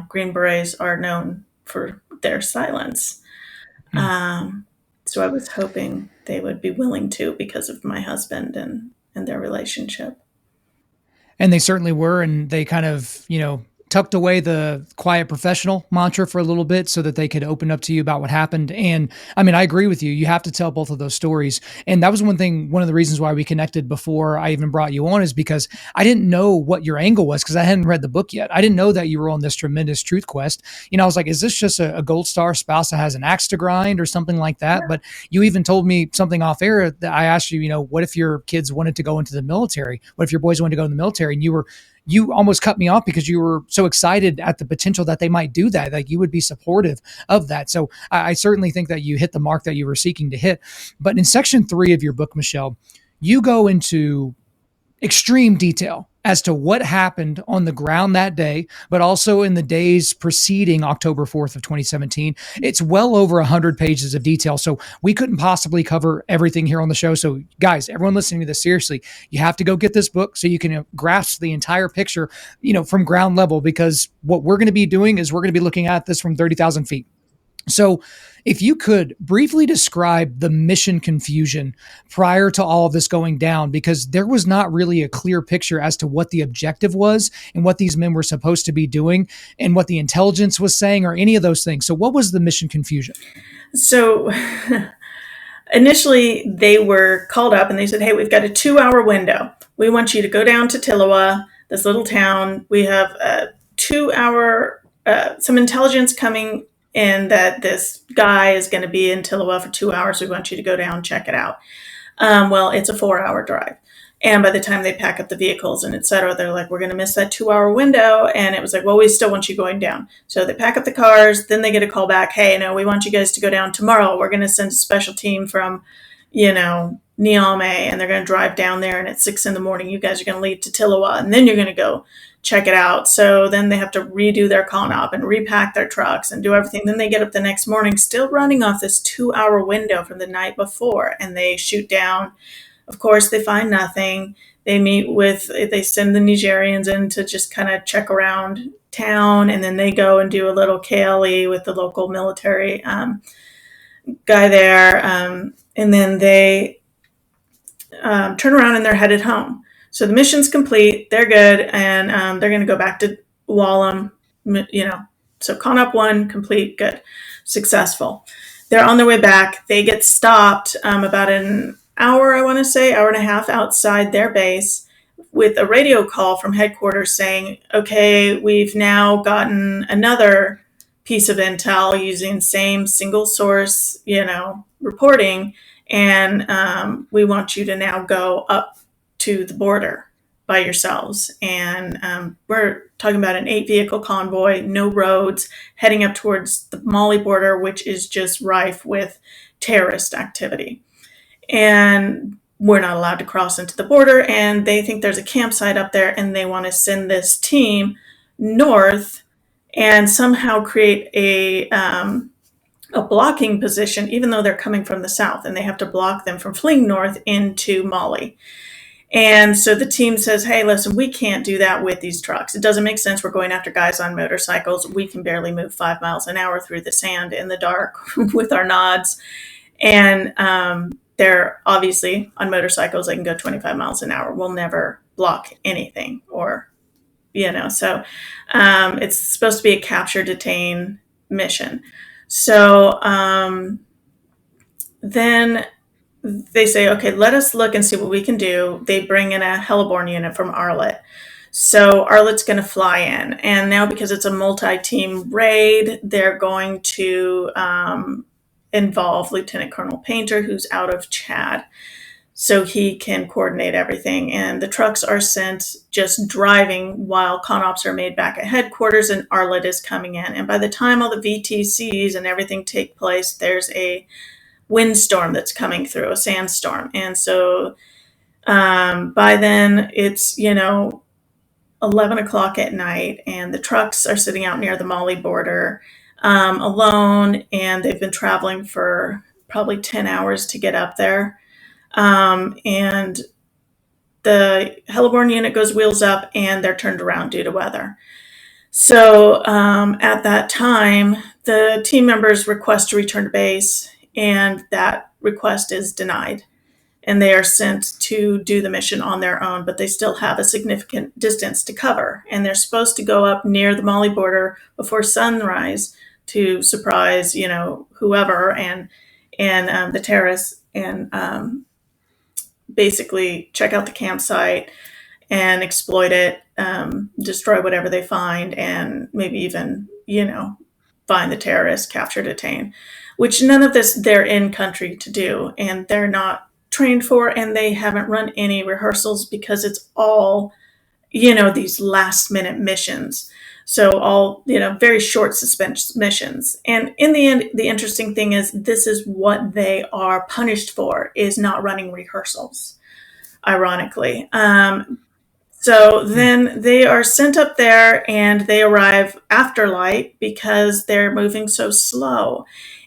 Green Berets are known for their silence. Mm. Um, so I was hoping they would be willing to, because of my husband and their relationship. And they certainly were. And they kind of, tucked away the quiet professional mantra for a little bit so that they could open up to you about what happened. And I mean, I agree with you. You have to tell both of those stories. And that was one of the reasons why we connected before I even brought you on, is because I didn't know what your angle was, because I hadn't read the book yet. I didn't know that you were on this tremendous truth quest. I was like, is this just a gold star spouse that has an axe to grind or something like that? But you even told me something off air that I asked you, what if your kids wanted to go into the military? What if your boys wanted to go in the military? And you almost cut me off because you were so excited at the potential that they might do that. Like, you would be supportive of that. So I certainly think that you hit the mark that you were seeking to hit. But in section 3 of your book, Michelle, you go into extreme detail as to what happened on the ground that day, but also in the days preceding October 4th of 2017. It's well over 100 pages of detail. So we couldn't possibly cover everything here on the show. So guys, everyone listening to this, seriously, you have to go get this book so you can grasp the entire picture, from ground level, because what we're going to be doing is we're going to be looking at this from 30,000 feet. So, if you could briefly describe the mission confusion prior to all of this going down, because there was not really a clear picture as to what the objective was and what these men were supposed to be doing and what the intelligence was saying or any of those things. So, what was the mission confusion? So initially, they were called up and they said, "Hey, we've got a 2 hour window. We want you to go down to Tillowa, this little town. We have a 2 hour, some intelligence coming in that this guy is going to be in Tillowa for 2 hours. We want you to go down, check it out." Well, it's a 4 hour drive. And by the time they pack up the vehicles and et cetera, they're like, we're going to miss that 2 hour window. And it was like, well, we still want you going down. So they pack up the cars. Then they get a call back. Hey, no, we want you guys to go down tomorrow. We're going to send a special team from, Niamey, and they're going to drive down there. And at 6 in the morning, you guys are going to leave to Tillowa, and then you're going to go check it out. So then they have to redo their con-op and repack their trucks and do everything. Then they get up the next morning, still running off this 2 hour window from the night before, and they shoot down. Of course, they find nothing. They send the Nigerians in to just kind of check around town, and then they go and do a little KLE with the local military guy there. And then they turn around and they're headed home. So the mission's complete. They're good, and they're going to go back to Wallam. So con up 1, complete, good, successful. They're on their way back. They get stopped about an hour, I want to say, hour and a half outside their base with a radio call from headquarters saying, okay, we've now gotten another piece of intel using same single source, reporting, and we want you to now go up to the border by yourselves. And we're talking about an 8-vehicle convoy, no roads, heading up towards the Mali border, which is just rife with terrorist activity. And we're not allowed to cross into the border, and they think there's a campsite up there, and they want to send this team north and somehow create a blocking position, even though they're coming from the south, and they have to block them from fleeing north into Mali. And so the team says, hey, listen, we can't do that with these trucks. It doesn't make sense. We're going after guys on motorcycles. We can barely move 5 miles an hour through the sand in the dark with our nods. And they're obviously on motorcycles. They can go 25 miles an hour. We'll never block anything so it's supposed to be a capture detain mission. So then they say, okay, let us look and see what we can do. They bring in a heliborne unit from Arlet. So Arlet's going to fly in. And now because it's a multi-team raid, they're going to involve Lieutenant Colonel Painter, who's out of Chad, so he can coordinate everything. And the trucks are sent just driving while con-ops are made back at headquarters, and Arlet is coming in. And by the time all the VTCs and everything take place, there's a windstorm that's coming through, a sandstorm. And so by then it's, 11 o'clock at night, and the trucks are sitting out near the Mali border alone, and they've been traveling for probably 10 hours to get up there. And the heliborne unit goes wheels up, and they're turned around due to weather. So at that time, the team members request to return to base, and that request is denied. And they are sent to do the mission on their own, but they still have a significant distance to cover. And they're supposed to go up near the Mali border before sunrise to surprise, whoever and the terrorists, and basically check out the campsite and exploit it, destroy whatever they find, and maybe even, find the terrorists, capture, detain, which none of this they're in country to do, and they're not trained for, and they haven't run any rehearsals because it's all, these last minute missions. So all, very short suspense missions. And in the end, the interesting thing is this is what they are punished for, is not running rehearsals, ironically. So then they are sent up there, and they arrive after light because they're moving so slow.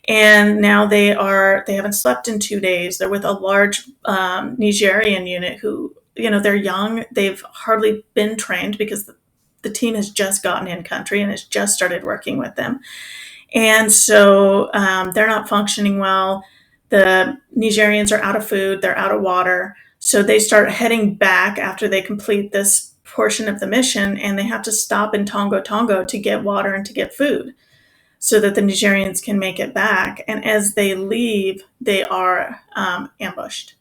And now they haven't slept in 2 days. They're with a large Nigerian unit who, they're young. They've hardly been trained because the team has just gotten in country and has just started working with them. And so they're not functioning well. The Nigerians are out of food. They're out of water. So they start heading back after they complete this portion of the mission, and they have to stop in Tongo Tongo to get water and to get food so that the Nigerians can make it back. And as they leave, they are ambushed.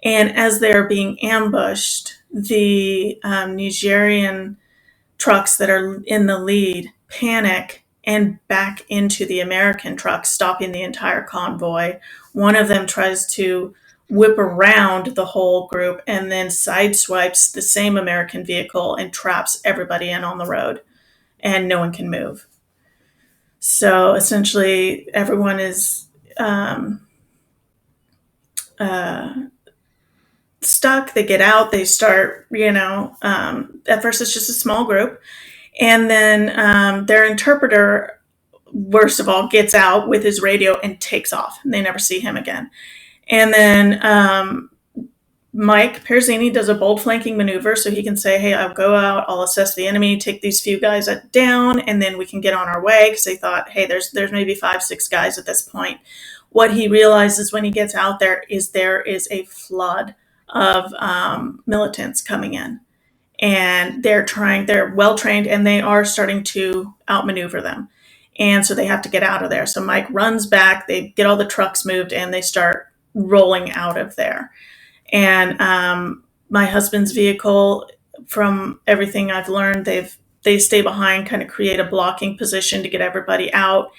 And as they're being ambushed, the Nigerian trucks that are in the lead panic and back into the American trucks, stopping the entire convoy. One of them tries to whip around the whole group and then sideswipes the same American vehicle and traps everybody in on the road, and no one can move. So essentially everyone is stuck. They get out, they start, at first it's just a small group. And then their interpreter, worst of all, gets out with his radio and takes off. And they never see him again. And then Mike Perzini does a bold flanking maneuver so he can say, hey, I'll go out, I'll assess the enemy, take these few guys down, and then we can get on our way, because they thought, hey, there's maybe 5-6 guys at this point. What he realizes when he gets out there is a flood of militants coming in. and they're well trained, and they are starting to outmaneuver them. And so they have to get out of there. So Mike runs back, they get all the trucks moved, and they start rolling out of there. And my husband's vehicle, from everything I've learned, they stay behind, kind of create a blocking position to get everybody out.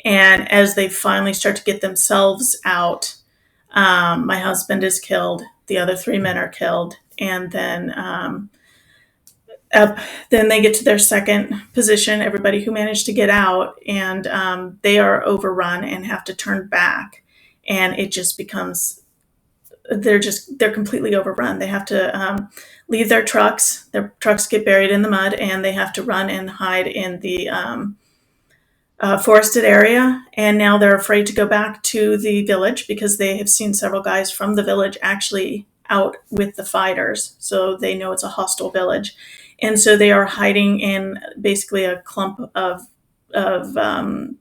And as they finally start to get themselves out, my husband is killed. The other three men are killed, and then they get to their second position. Everybody who managed to get out, and they are overrun and have to turn back, and it just becomes they're completely overrun. They have to leave their trucks. Their trucks get buried in the mud, and they have to run and hide in the forested area. And now they're afraid to go back to the village because they have seen several guys from the village actually out with the fighters. So they know it's a hostile village. And so they are hiding in basically a clump of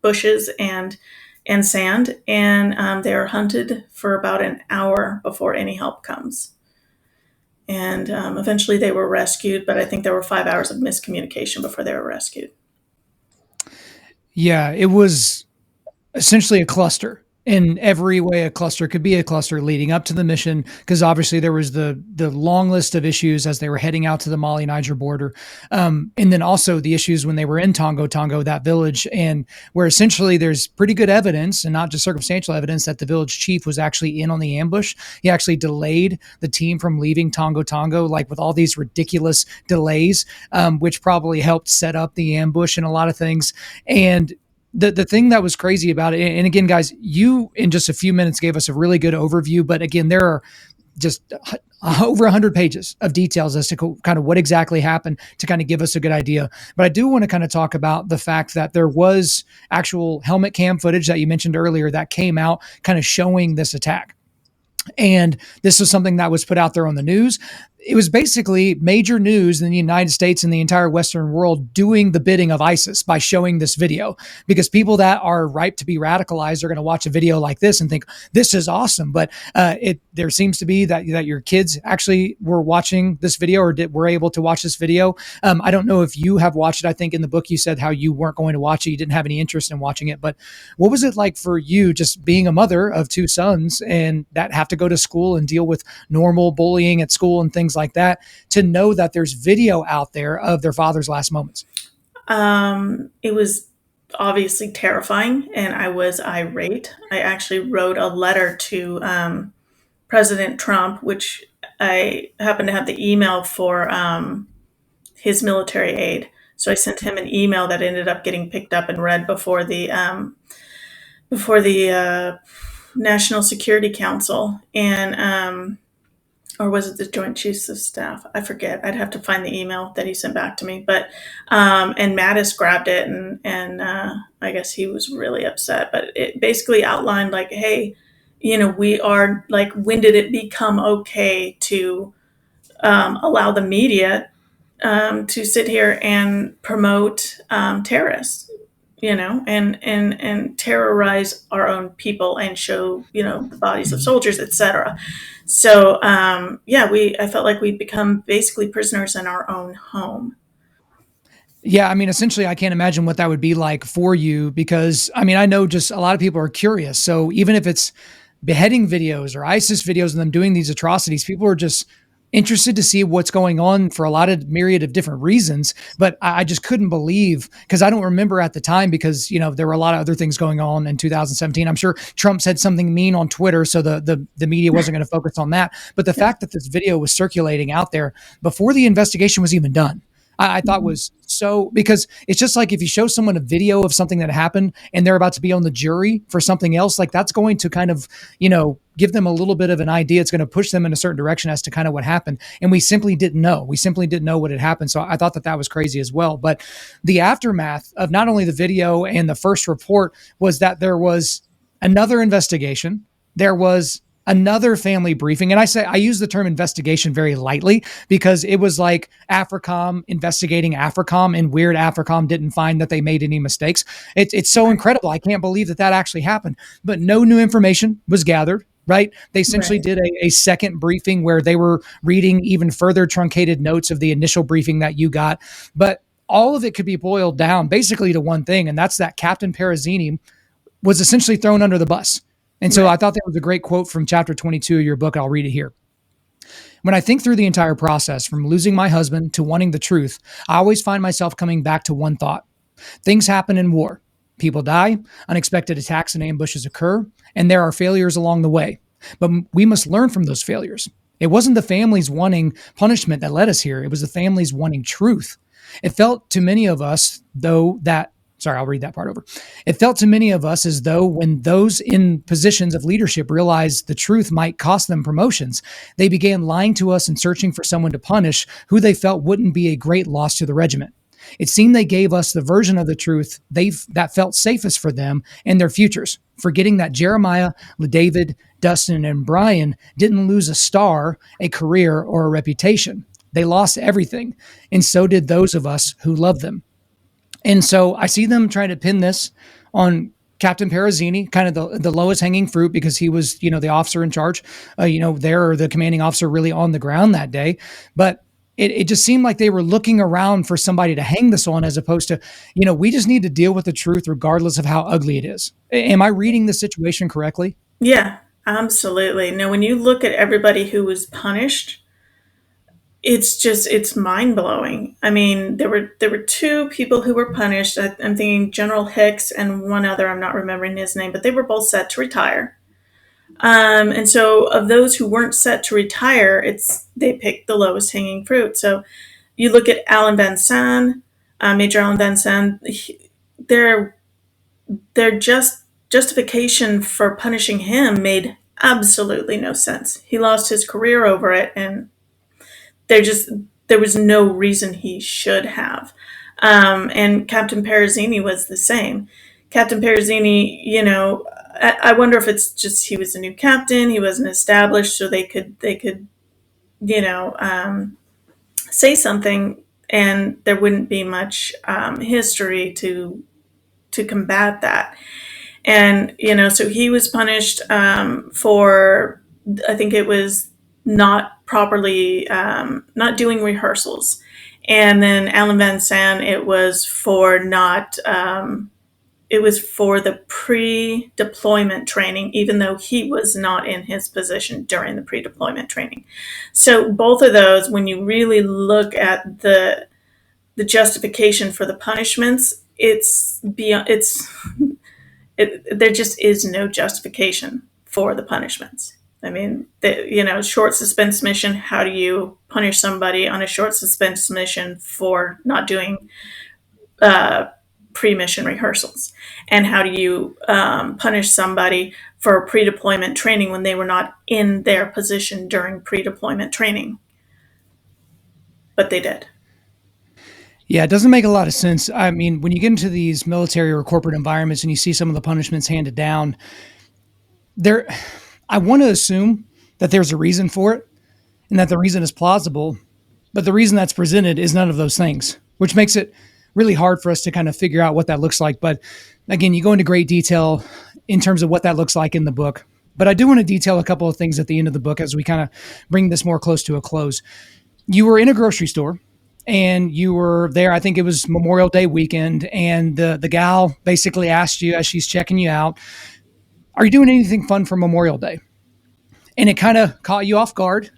bushes and sand. And they are hunted for about an hour before any help comes. And eventually they were rescued, but I think there were 5 hours of miscommunication before they were rescued. Yeah, it was essentially a cluster. In every way a cluster could be a cluster leading up to the mission, because obviously there was the long list of issues as they were heading out to the Mali Niger border, and then also the issues when they were in Tongo Tongo, that village, and where essentially there's pretty good evidence, and not just circumstantial evidence, that the village chief was actually in on the ambush. He actually delayed the team from leaving Tongo Tongo, like with all these ridiculous delays, which probably helped set up the ambush and a lot of things. And the thing that was crazy about it, and again, guys, you in just a few minutes gave us a really good overview, but again, there are just over 100 pages of details as to kind of what exactly happened to kind of give us a good idea. But I do want to kind of talk about the fact that there was actual helmet cam footage that you mentioned earlier that came out kind of showing this attack. And this was something that was put out there on the news. It was basically major news in the United States and the entire Western world doing the bidding of ISIS by showing this video, because people that are ripe to be radicalized are going to watch a video like this and think this is awesome. But there seems to be that your kids actually were watching this video, or were able to watch this video. I don't know if you have watched it. I think in the book you said how you weren't going to watch it. You didn't have any interest in watching it. But what was it like for you, just being a mother of two sons and that have to go to school and deal with normal bullying at school and things like that, to know that there's video out there of their father's last moments? It was obviously terrifying, and I was irate. I actually wrote a letter to President Trump, which I happened to have the email for his military aide. So I sent him an email that ended up getting picked up and read before the National Security Council, and or was it the Joint Chiefs of Staff? I forget. I'd have to find the email that he sent back to me. But and Mattis grabbed it, and I guess he was really upset. But it basically outlined like, hey, we are like, when did it become okay to allow the media to sit here and promote terrorists? And terrorize our own people and show, the bodies of soldiers, etc. So, I felt like we'd become basically prisoners in our own home. Yeah, I mean, essentially, I can't imagine what that would be like for you, because, I mean, I know just a lot of people are curious. So even if it's beheading videos or ISIS videos and them doing these atrocities, people are just interested to see what's going on for a lot of myriad of different reasons. But I just couldn't believe, because I don't remember at the time, because, there were a lot of other things going on in 2017. I'm sure Trump said something mean on Twitter, so the media wasn't going to focus on that. But the fact that this video was circulating out there before the investigation was even done, I thought was so, because it's just like if you show someone a video of something that happened and they're about to be on the jury for something else, like that's going to kind of, give them a little bit of an idea. It's going to push them in a certain direction as to kind of what happened. And we simply didn't know. We simply didn't know what had happened. So I thought that was crazy as well. But the aftermath of not only the video and the first report was that there was another investigation. There was another family briefing. And I use the term investigation very lightly, because it was like AFRICOM investigating AFRICOM, and weird AFRICOM didn't find that they made any mistakes. It's so incredible. I can't believe that actually happened. But no new information was gathered. right? They essentially Right. did a second briefing where they were reading even further truncated notes of the initial briefing that you got. But all of it could be boiled down basically to one thing, and that's that Captain Perazini was essentially thrown under the bus. And so Right. I thought that was a great quote from chapter 22 of your book. I'll read it here. When I think through the entire process, from losing my husband to wanting the truth, I always find myself coming back to one thought. Things happen in war. People die, unexpected attacks and ambushes occur, and there are failures along the way. But we must learn from those failures. It wasn't the families wanting punishment that led us here, it was the families wanting truth. It felt to many of us, though, that Sorry, I'll read that part over. It felt to many of us as though when those in positions of leadership realized the truth might cost them promotions, they began lying to us and searching for someone to punish who they felt wouldn't be a great loss to the regiment. It seemed they gave us the version of the truth that felt safest for them and their futures, forgetting that Jeremiah, David, Dustin, and Bryan didn't lose a star, a career, or a reputation. They lost everything, and so did those of us who loved them. And so I see them trying to pin this on Captain Perazini, kind of the lowest hanging fruit because he was, the officer in charge, there or the commanding officer really on the ground that day. But it just seemed like they were looking around for somebody to hang this on as opposed to, we just need to deal with the truth regardless of how ugly it is. Am I reading the situation correctly? Yeah, absolutely. Now, when you look at everybody who was punished, it's mind blowing. I mean, there were two people who were punished. I'm thinking General Hicks and one other. I'm not remembering his name, but they were both set to retire. And so, of those who weren't set to retire, they picked the lowest hanging fruit. So, you look at Alan Van San, Major Alan Van San. Their justification for punishing him made absolutely no sense. He lost his career over it, and there just there was no reason he should have. And Captain Perazini was the same. Captain Perazini, I wonder if it's just he was a new captain, he wasn't established, so they could you know say something, and there wouldn't be much history to combat that. And so he was punished for, I think it was not properly not doing rehearsals. And then Alan Van San, it was for not it was for the pre-deployment training, even though he was not in his position during the pre-deployment training. So both of those, when you really look at the justification for the punishments, there just is no justification for the punishments. I mean, short suspense mission. How do you punish somebody on a short suspense mission for not doing pre-mission rehearsals? And how do you punish somebody for pre-deployment training when they were not in their position during pre-deployment training? But they did. Yeah, it doesn't make a lot of sense. I mean, when you get into these military or corporate environments and you see some of the punishments handed down, there, I want to assume that there's a reason for it and that the reason is plausible, but the reason that's presented is none of those things, which makes it really hard for us to kind of figure out what that looks like. But again, you go into great detail in terms of what that looks like in the book. But I do want to detail a couple of things at the end of the book as we kind of bring this more close to a close. You were in a grocery store and you were there. I think it was Memorial Day weekend. And the gal basically asked you as she's checking you out, are you doing anything fun for Memorial Day? And it kind of caught you off guard,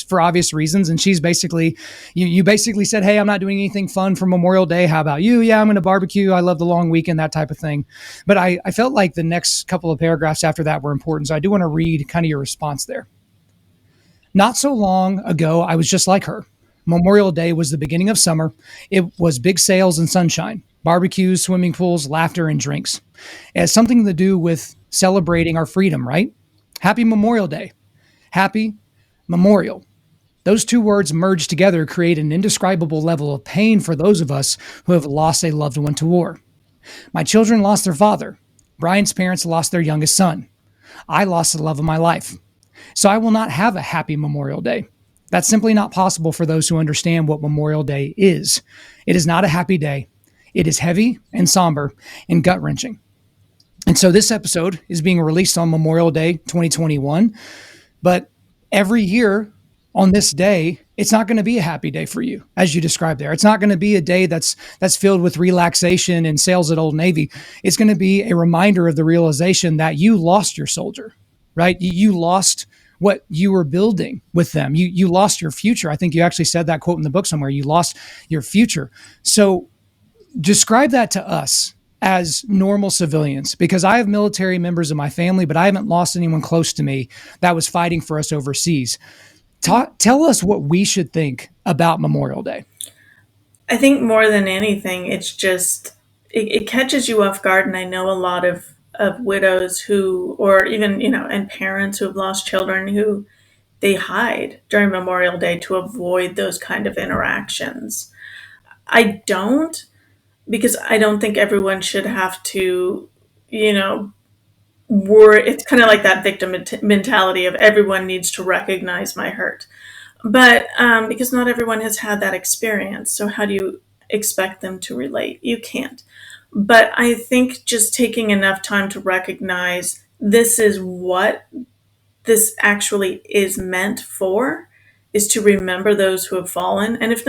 for obvious reasons. And she's basically, you basically said, hey, I'm not doing anything fun for Memorial Day. How about you? Yeah, I'm going to barbecue. I love the long weekend, that type of thing. But I felt like the next couple of paragraphs after that were important. So I do want to read kind of your response there. Not so long ago, I was just like her. Memorial Day was the beginning of summer. It was big sails and sunshine, barbecues, swimming pools, laughter, and drinks. It has something to do with celebrating our freedom, right? Happy Memorial Day. Happy Memorial. Those two words merged together create an indescribable level of pain for those of us who have lost a loved one to war. My children lost their father. Brian's parents lost their youngest son. I lost the love of my life. So I will not have a happy Memorial Day. That's simply not possible for those who understand what Memorial Day is. It is not a happy day. It is heavy and somber and gut-wrenching. And so this episode is being released on Memorial Day 2021. But every year on this day, it's not going to be a happy day for you, as you described there. It's not going to be a day that's filled with relaxation and sales at Old Navy. It's going to be a reminder of the realization that you lost your soldier, right? You lost what you were building with them. You lost your future. I think you actually said that quote in the book somewhere. You lost your future. So describe that to us as normal civilians, because I have military members of my family, but I haven't lost anyone close to me that was fighting for us overseas. Tell us what we should think about Memorial Day. I think more than anything, it's just it catches you off guard, and I know a lot of widows who, or even and parents who have lost children who they hide during Memorial Day to avoid those kind of interactions. I don't, because I don't think everyone should have to, you know, worry. It's kind of like that victim mentality of everyone needs to recognize my hurt. But because not everyone has had that experience, so how do you expect them to relate? You can't. But I think just taking enough time to recognize this is what this actually is meant for, is to remember those who have fallen, and if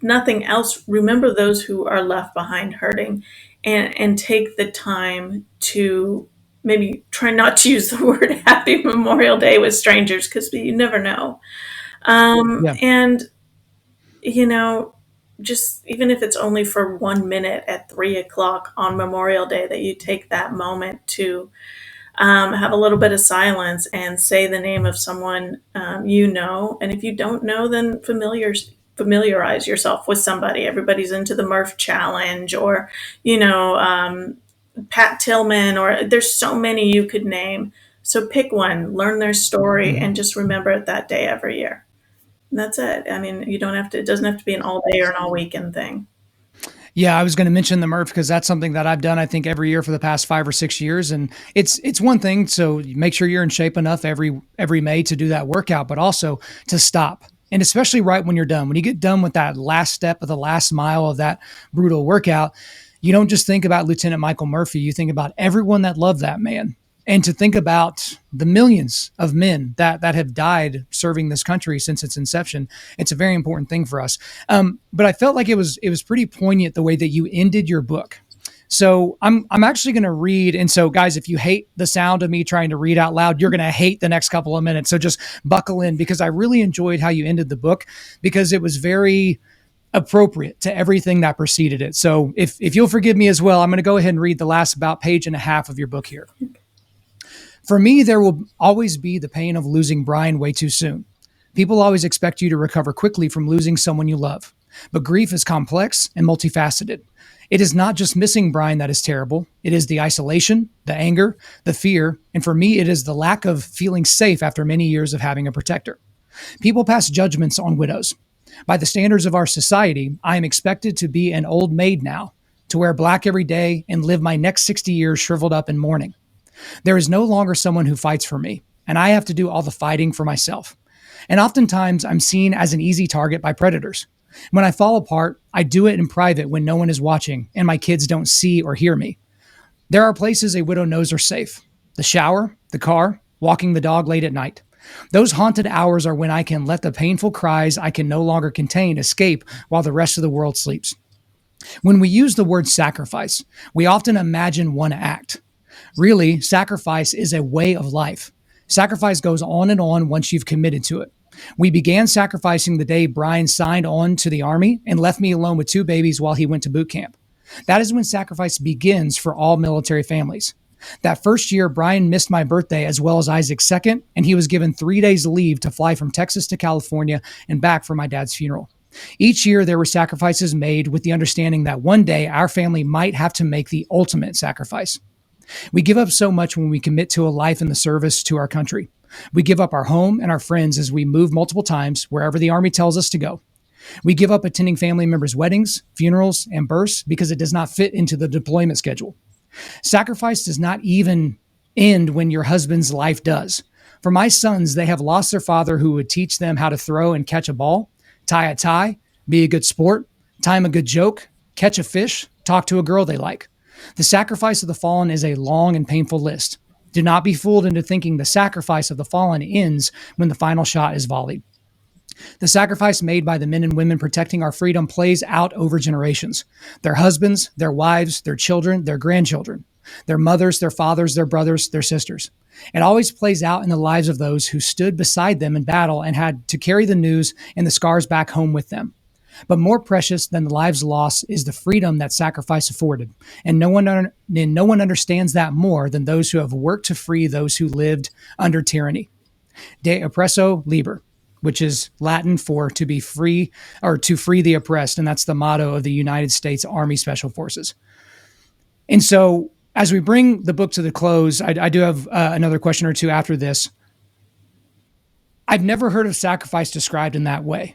nothing else, remember those who are left behind hurting, and take the time to maybe try not to use the word Happy Memorial Day with strangers, because you never know. Yeah. And you know, just even if it's only for 1 minute at 3 o'clock on Memorial Day, that you take that moment to have a little bit of silence and say the name of someone and if you don't know, then familiarize yourself with somebody. Everybody's into the Murph Challenge, or you know, Pat Tillman, or there's so many you could name. So pick one, learn their story, Mhm. and just remember it that day every year. And that's it. I mean, you don't have to. It doesn't have to be an all day or an all weekend thing. Yeah, I was going to mention the Murph because that's something that I've done, I think, every year for the past 5 or 6 years, and it's one thing. So make sure you're in shape enough every May to do that workout, but also to stop, and especially right when you're done. When you get done with that last step of the last mile of that brutal workout, you don't just think about Lieutenant Michael Murphy. You think about everyone that loved that man, and to think about the millions of men that have died serving this country since its inception. It's a very important thing for us. But I felt like it was pretty poignant the way that you ended your book. So I'm actually going to read. And so, guys, if you hate the sound of me trying to read out loud, you're going to hate the next couple of minutes. So just buckle in, because I really enjoyed how you ended the book, because it was very appropriate to everything that preceded it. So if you'll forgive me as well, I'm going to go ahead and read the last about page and a half of your book here. For me, there will always be the pain of losing Bryan way too soon. People always expect you to recover quickly from losing someone you love. But grief is complex and multifaceted. It is not just missing Bryan that is terrible. It is the isolation, the anger, the fear, and for me, it is the lack of feeling safe after many years of having a protector. People pass judgments on widows. By the standards of our society, I am expected to be an old maid now, to wear black every day and live my next 60 years shriveled up in mourning. There is no longer someone who fights for me, and I have to do all the fighting for myself. And oftentimes, I'm seen as an easy target by predators. When I fall apart, I do it in private when no one is watching and my kids don't see or hear me. There are places a widow knows are safe: the shower, the car, walking the dog late at night. Those haunted hours are when I can let the painful cries I can no longer contain escape while the rest of the world sleeps. When we use the word sacrifice, we often imagine one act. Really, sacrifice is a way of life. Sacrifice goes on and on once you've committed to it. We began sacrificing the day Bryan signed on to the Army and left me alone with two babies while he went to boot camp. That is when sacrifice begins for all military families. That first year, Bryan missed my birthday as well as Isaac's second, and he was given 3 days leave to fly from Texas to California and back for my dad's funeral. Each year, there were sacrifices made with the understanding that one day our family might have to make the ultimate sacrifice. We give up so much when we commit to a life in the service to our country. We give up our home and our friends as we move multiple times wherever the Army tells us to go. We give up attending family members' weddings, funerals, and births because it does not fit into the deployment schedule. Sacrifice does not even end when your husband's life does. For my sons, they have lost their father who would teach them how to throw and catch a ball, tie a tie, be a good sport, time a good joke, catch a fish, talk to a girl they like. The sacrifice of the fallen is a long and painful list. Do not be fooled into thinking the sacrifice of the fallen ends when the final shot is volleyed. The sacrifice made by the men and women protecting our freedom plays out over generations. Their husbands, their wives, their children, their grandchildren, their mothers, their fathers, their brothers, their sisters. It always plays out in the lives of those who stood beside them in battle and had to carry the news and the scars back home with them. But more precious than the lives lost is the freedom that sacrifice afforded. And no one understands that more than those who have worked to free those who lived under tyranny. De oppresso liber, which is Latin for to be free or to free the oppressed. And that's the motto of the United States Army Special Forces. And so as we bring the book to the close, I do have another question or two after this. I've never heard of sacrifice described in that way.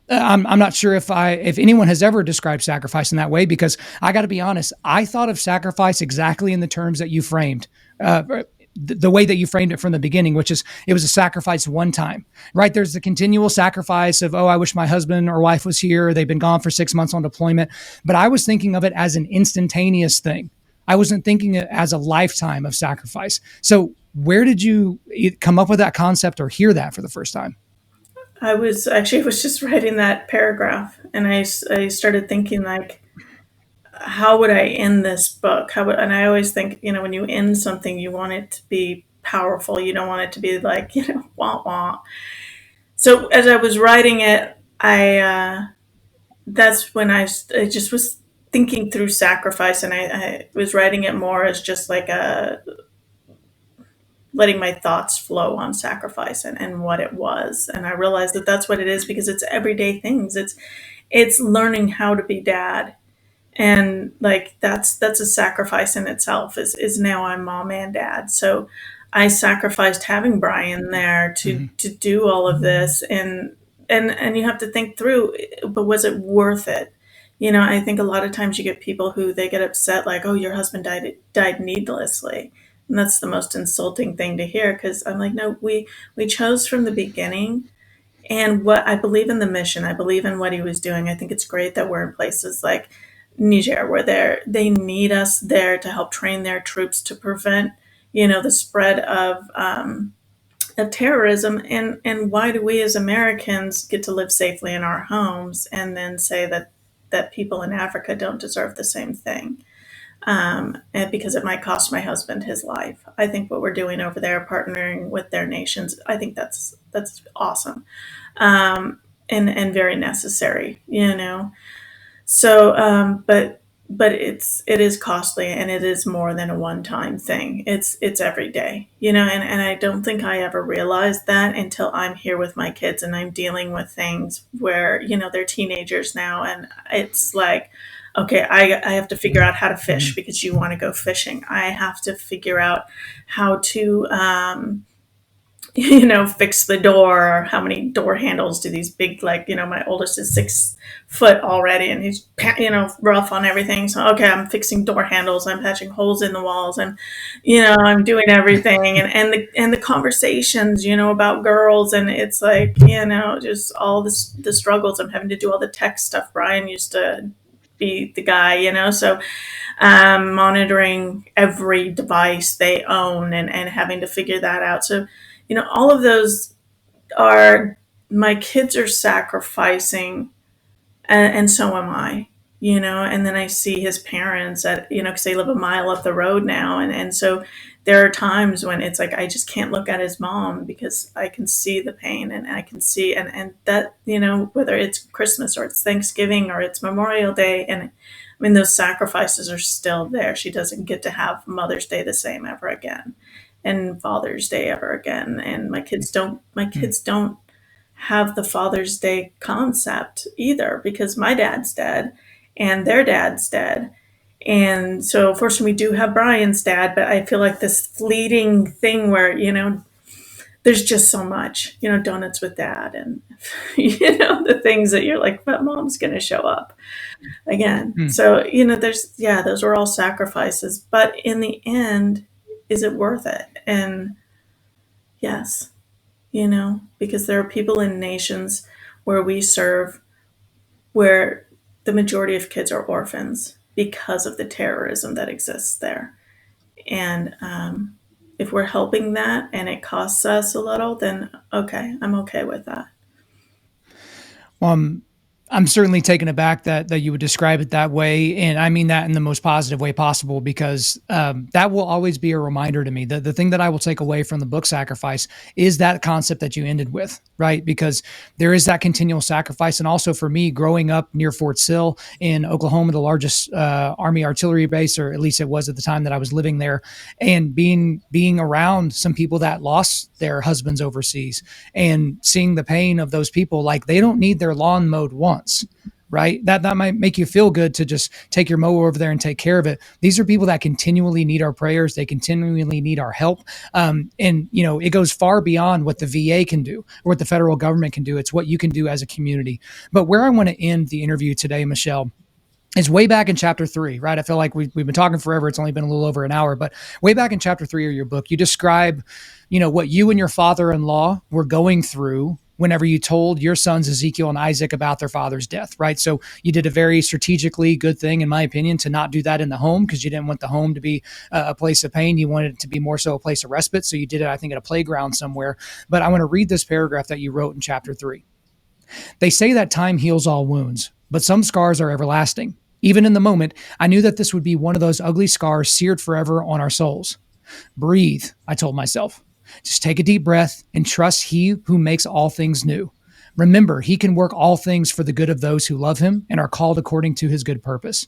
I'm not sure if anyone has ever described sacrifice in that way, because I got to be honest, I thought of sacrifice exactly in the terms that you framed, the way that you framed it from the beginning, which is it was a sacrifice one time, right? There's the continual sacrifice of, oh, I wish my husband or wife was here. They've been gone for 6 months on deployment. But I was thinking of it as an instantaneous thing. I wasn't thinking it as a lifetime of sacrifice. So where did you come up with that concept or hear that for the first time? I was just writing that paragraph, and I started thinking like, how would I end this book? And I always think, when you end something, you want it to be powerful. You don't want it to be like, wah wah. So as I was writing it, that's when I just was thinking through sacrifice, and I was writing it more as just like letting my thoughts flow on sacrifice and what it was. And I realized that that's what it is, because it's everyday things. It's learning how to be dad. And like that's a sacrifice in itself, is now I'm mom and dad. So I sacrificed having Bryan there to do all of this, and you have to think through, but was it worth it? I think a lot of times you get people who they get upset like, oh, your husband died needlessly. And that's the most insulting thing to hear, because I'm like, no, we chose from the beginning. And what I believe in the mission, I believe in what he was doing. I think it's great that we're in places like Niger, where they need us there to help train their troops to prevent, the spread of terrorism. And why do we as Americans get to live safely in our homes and then say that people in Africa don't deserve the same thing? And because it might cost my husband his life. I think what we're doing over there, partnering with their nations, I think that's awesome, and very necessary. So, but it is costly, and it is more than a one time thing. It's every day. And I don't think I ever realized that until I'm here with my kids and I'm dealing with things where they're teenagers now, and it's like, okay, I have to figure out how to fish because you want to go fishing. I have to figure out how to fix the door. How many door handles do these big, like, my oldest is 6 foot already, and he's, rough on everything. So, okay, I'm fixing door handles. I'm patching holes in the walls, and, I'm doing everything. And the conversations, about girls, and it's like, just all this, the struggles. I'm having to do all the tech stuff. Bryan used to be the guy. So monitoring every device they own, and having to figure that out. So, all of those are, my kids are sacrificing, and so am I. And then I see his parents because they live a mile up the road now. And so there are times when it's like, I just can't look at his mom because I can see the pain, and I can see, and that, whether it's Christmas or it's Thanksgiving or it's Memorial Day. And I mean, those sacrifices are still there. She doesn't get to have Mother's Day the same ever again, and Father's Day ever again. And my kids don't have the Father's Day concept either, because my dad's dead and their dad's dead. And so fortunately we do have Bryan's dad, but I feel like this fleeting thing where, there's just so much, donuts with dad, and the things that you're like, but mom's gonna show up again. Mm. So, those are all sacrifices. But in the end, is it worth it? And yes, because there are people in nations where we serve where the majority of kids are orphans. because of the terrorism that exists there. And if we're helping that and it costs us a little, then okay, I'm okay with that. Um, I'm certainly taken aback that you would describe it that way, and I mean that in the most positive way possible, because that will always be a reminder to me. The thing that I will take away from the book Sacrifice is that concept that you ended with, right? Because there is that continual sacrifice, and also for me, growing up near Fort Sill in Oklahoma, the largest Army artillery base, or at least it was at the time that I was living there, and being around some people that lost their husbands overseas, and seeing the pain of those people. Like, they don't need their lawn mowed once, right? That might make you feel good to just take your mower over there and take care of it. These are people that continually need our prayers. They continually need our help. And it goes far beyond what the VA can do or what the federal government can do. It's what you can do as a community. But where I want to end the interview today, Michelle, is way back in chapter 3, right? I feel like we've been talking forever. It's only been a little over an hour, but way back in chapter 3 of your book, you describe, what you and your father-in-law were going through whenever you told your sons Ezekiel and Isaac about their father's death, right? So you did a very strategically good thing, in my opinion, to not do that in the home, because you didn't want the home to be a place of pain. You wanted it to be more so a place of respite. So you did it, I think, at a playground somewhere. But I want to read this paragraph that you wrote in chapter 3. They say that time heals all wounds, but some scars are everlasting. Even in the moment, I knew that this would be one of those ugly scars seared forever on our souls. Breathe, I told myself. Just take a deep breath and trust He who makes all things new. Remember, He can work all things for the good of those who love Him and are called according to His good purpose.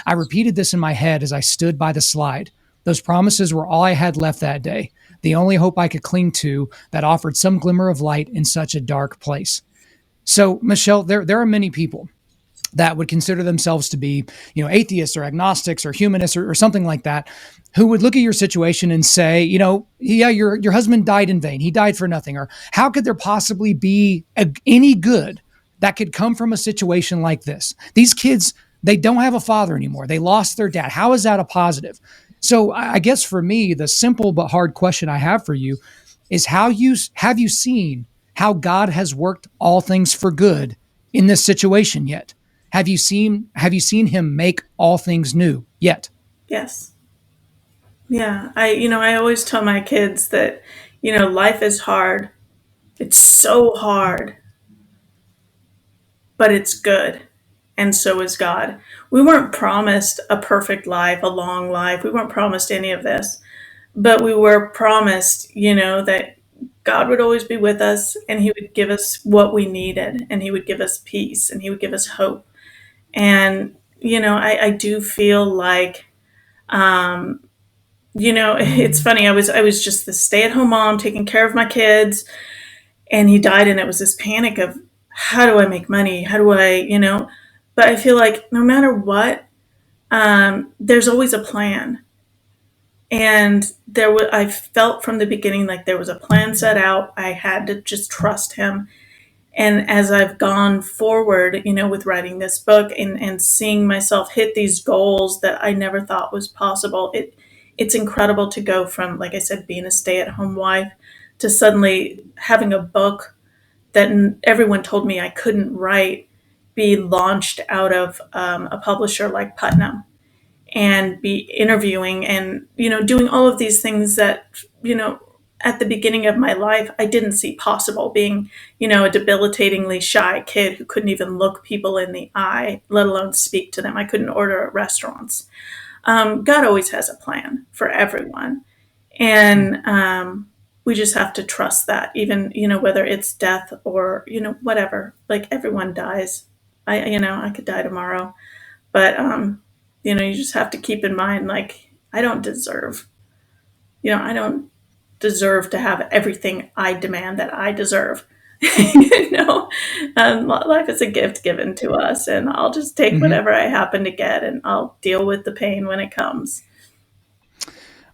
I repeated this in my head as I stood by the slide. Those promises were all I had left that day, the only hope I could cling to that offered some glimmer of light in such a dark place. So, Michelle, there are many people that would consider themselves to be, atheists or agnostics or humanists or something like that, who would look at your situation and say, yeah, your husband died in vain. He died for nothing. Or how could there possibly be any good that could come from a situation like this? These kids, they don't have a father anymore. They lost their dad. How is that a positive? So I guess for me, the simple but hard question I have for you is, have you seen how God has worked all things for good in this situation yet? Have you seen Him make all things new yet? Yes. Yeah. I always tell my kids that, life is hard. It's so hard, but it's good. And so is God. We weren't promised a perfect life, a long life. We weren't promised any of this, but we were promised, that God would always be with us, and He would give us what we needed, and He would give us peace, and He would give us hope. And, I do feel like, it's funny. I was just the stay-at-home mom taking care of my kids, and he died, and it was this panic of, how do I make money? How do I. But I feel like no matter what, there's always a plan. And I felt from the beginning like there was a plan set out. I had to just trust Him. And as I've gone forward, with writing this book and seeing myself hit these goals that I never thought was possible, it's incredible to go from, like I said, being a stay-at-home wife to suddenly having a book that everyone told me I couldn't write be launched out of a publisher like Putnam, and be interviewing and, doing all of these things that, at the beginning of my life, I didn't see possible, being, a debilitatingly shy kid who couldn't even look people in the eye, let alone speak to them. I couldn't order at restaurants. God always has a plan for everyone. And we just have to trust that, even, whether it's death or, whatever, like everyone dies. I could die tomorrow, but, you just have to keep in mind, like, I don't deserve to have everything I demand that I deserve. Life is a gift given to us, and I'll just take Mm-hmm. whatever I happen to get, and I'll deal with the pain when it comes.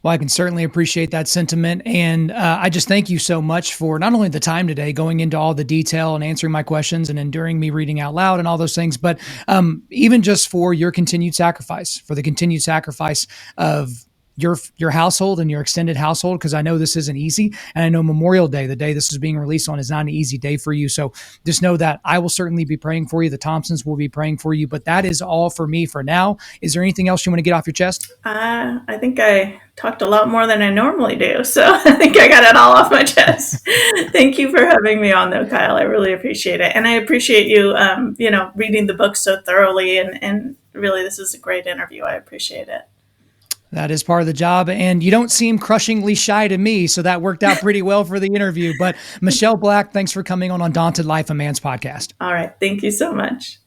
Well, I can certainly appreciate that sentiment. And I just thank you so much for not only the time today, going into all the detail and answering my questions and enduring me reading out loud and all those things, but even just for your continued sacrifice, for the continued sacrifice of your household and your extended household, because I know this isn't easy. And I know Memorial Day, the day this is being released on, is not an easy day for you. So just know that I will certainly be praying for you. The Thompsons will be praying for you. But that is all for me for now. Is there anything else you want to get off your chest? I think I talked a lot more than I normally do, so I think I got it all off my chest. Thank you for having me on, though, Kyle. I really appreciate it, and I appreciate you, reading the book so thoroughly. And really, this is a great interview. I appreciate it. That is part of the job. And you don't seem crushingly shy to me, so that worked out pretty well for the interview. But Michelle Black, thanks for coming on Undaunted.Life, a man's podcast. All right. Thank you so much.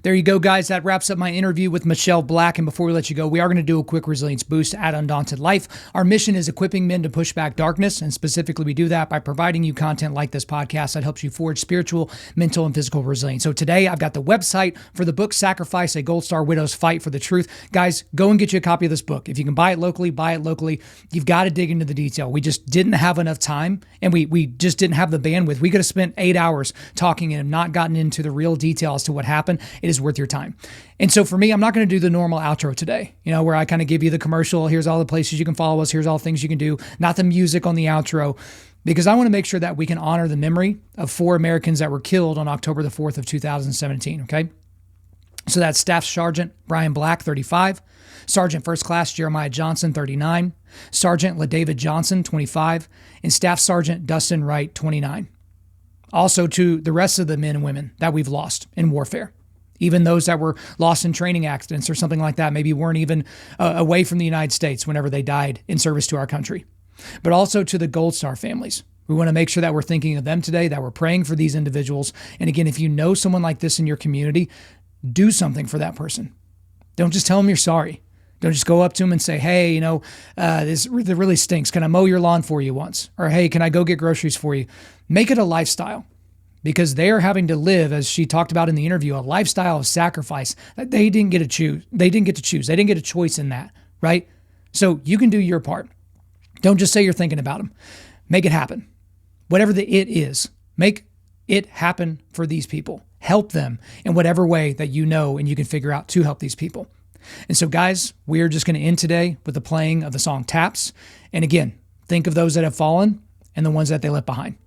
There you go, guys. That wraps up my interview with Michelle Black. And before we let you go, we are going to do a quick resilience boost at Undaunted Life. Our mission is equipping men to push back darkness. And specifically, we do that by providing you content like this podcast that helps you forge spiritual, mental, and physical resilience. So today, I've got the website for the book, Sacrifice, A Gold Star Widow's Fight for the Truth. Guys, go and get you a copy of this book. If you can buy it locally, buy it locally. You've got to dig into the detail. We just didn't have enough time, and we just didn't have the bandwidth. We could have spent 8 hours talking and have not gotten into the real detail as to what happened. It is worth your time. And so for me, I'm not going to do the normal outro today, where I kind of give you the commercial. Here's all the places you can follow us. Here's all the things you can do. Not the music on the outro, because I want to make sure that we can honor the memory of 4 Americans that were killed on October the 4th of 2017. Okay. So that's Staff Sergeant Bryan Black, 35, Sergeant First Class Jeremiah Johnson, 39, Sergeant LaDavid Johnson, 25, and Staff Sergeant Dustin Wright, 29. Also to the rest of the men and women that we've lost in warfare. Even those that were lost in training accidents or something like that, maybe weren't even away from the United States whenever they died in service to our country. But also to the Gold Star families. We want to make sure that we're thinking of them today, that we're praying for these individuals. And again, if you know someone like this in your community, do something for that person. Don't just tell them you're sorry. Don't just go up to them and say, hey, this really stinks. Can I mow your lawn for you once? Or, hey, can I go get groceries for you? Make it a lifestyle. Because they are having to live, as she talked about in the interview, a lifestyle of sacrifice that they didn't get to choose. They didn't get a choice in that, right? So you can do your part. Don't just say you're thinking about them. Make it happen. Whatever the it is, make it happen for these people. Help them in whatever way that you know and you can figure out to help these people. And so, guys, we're just going to end today with the playing of the song Taps. And again, think of those that have fallen and the ones that they left behind.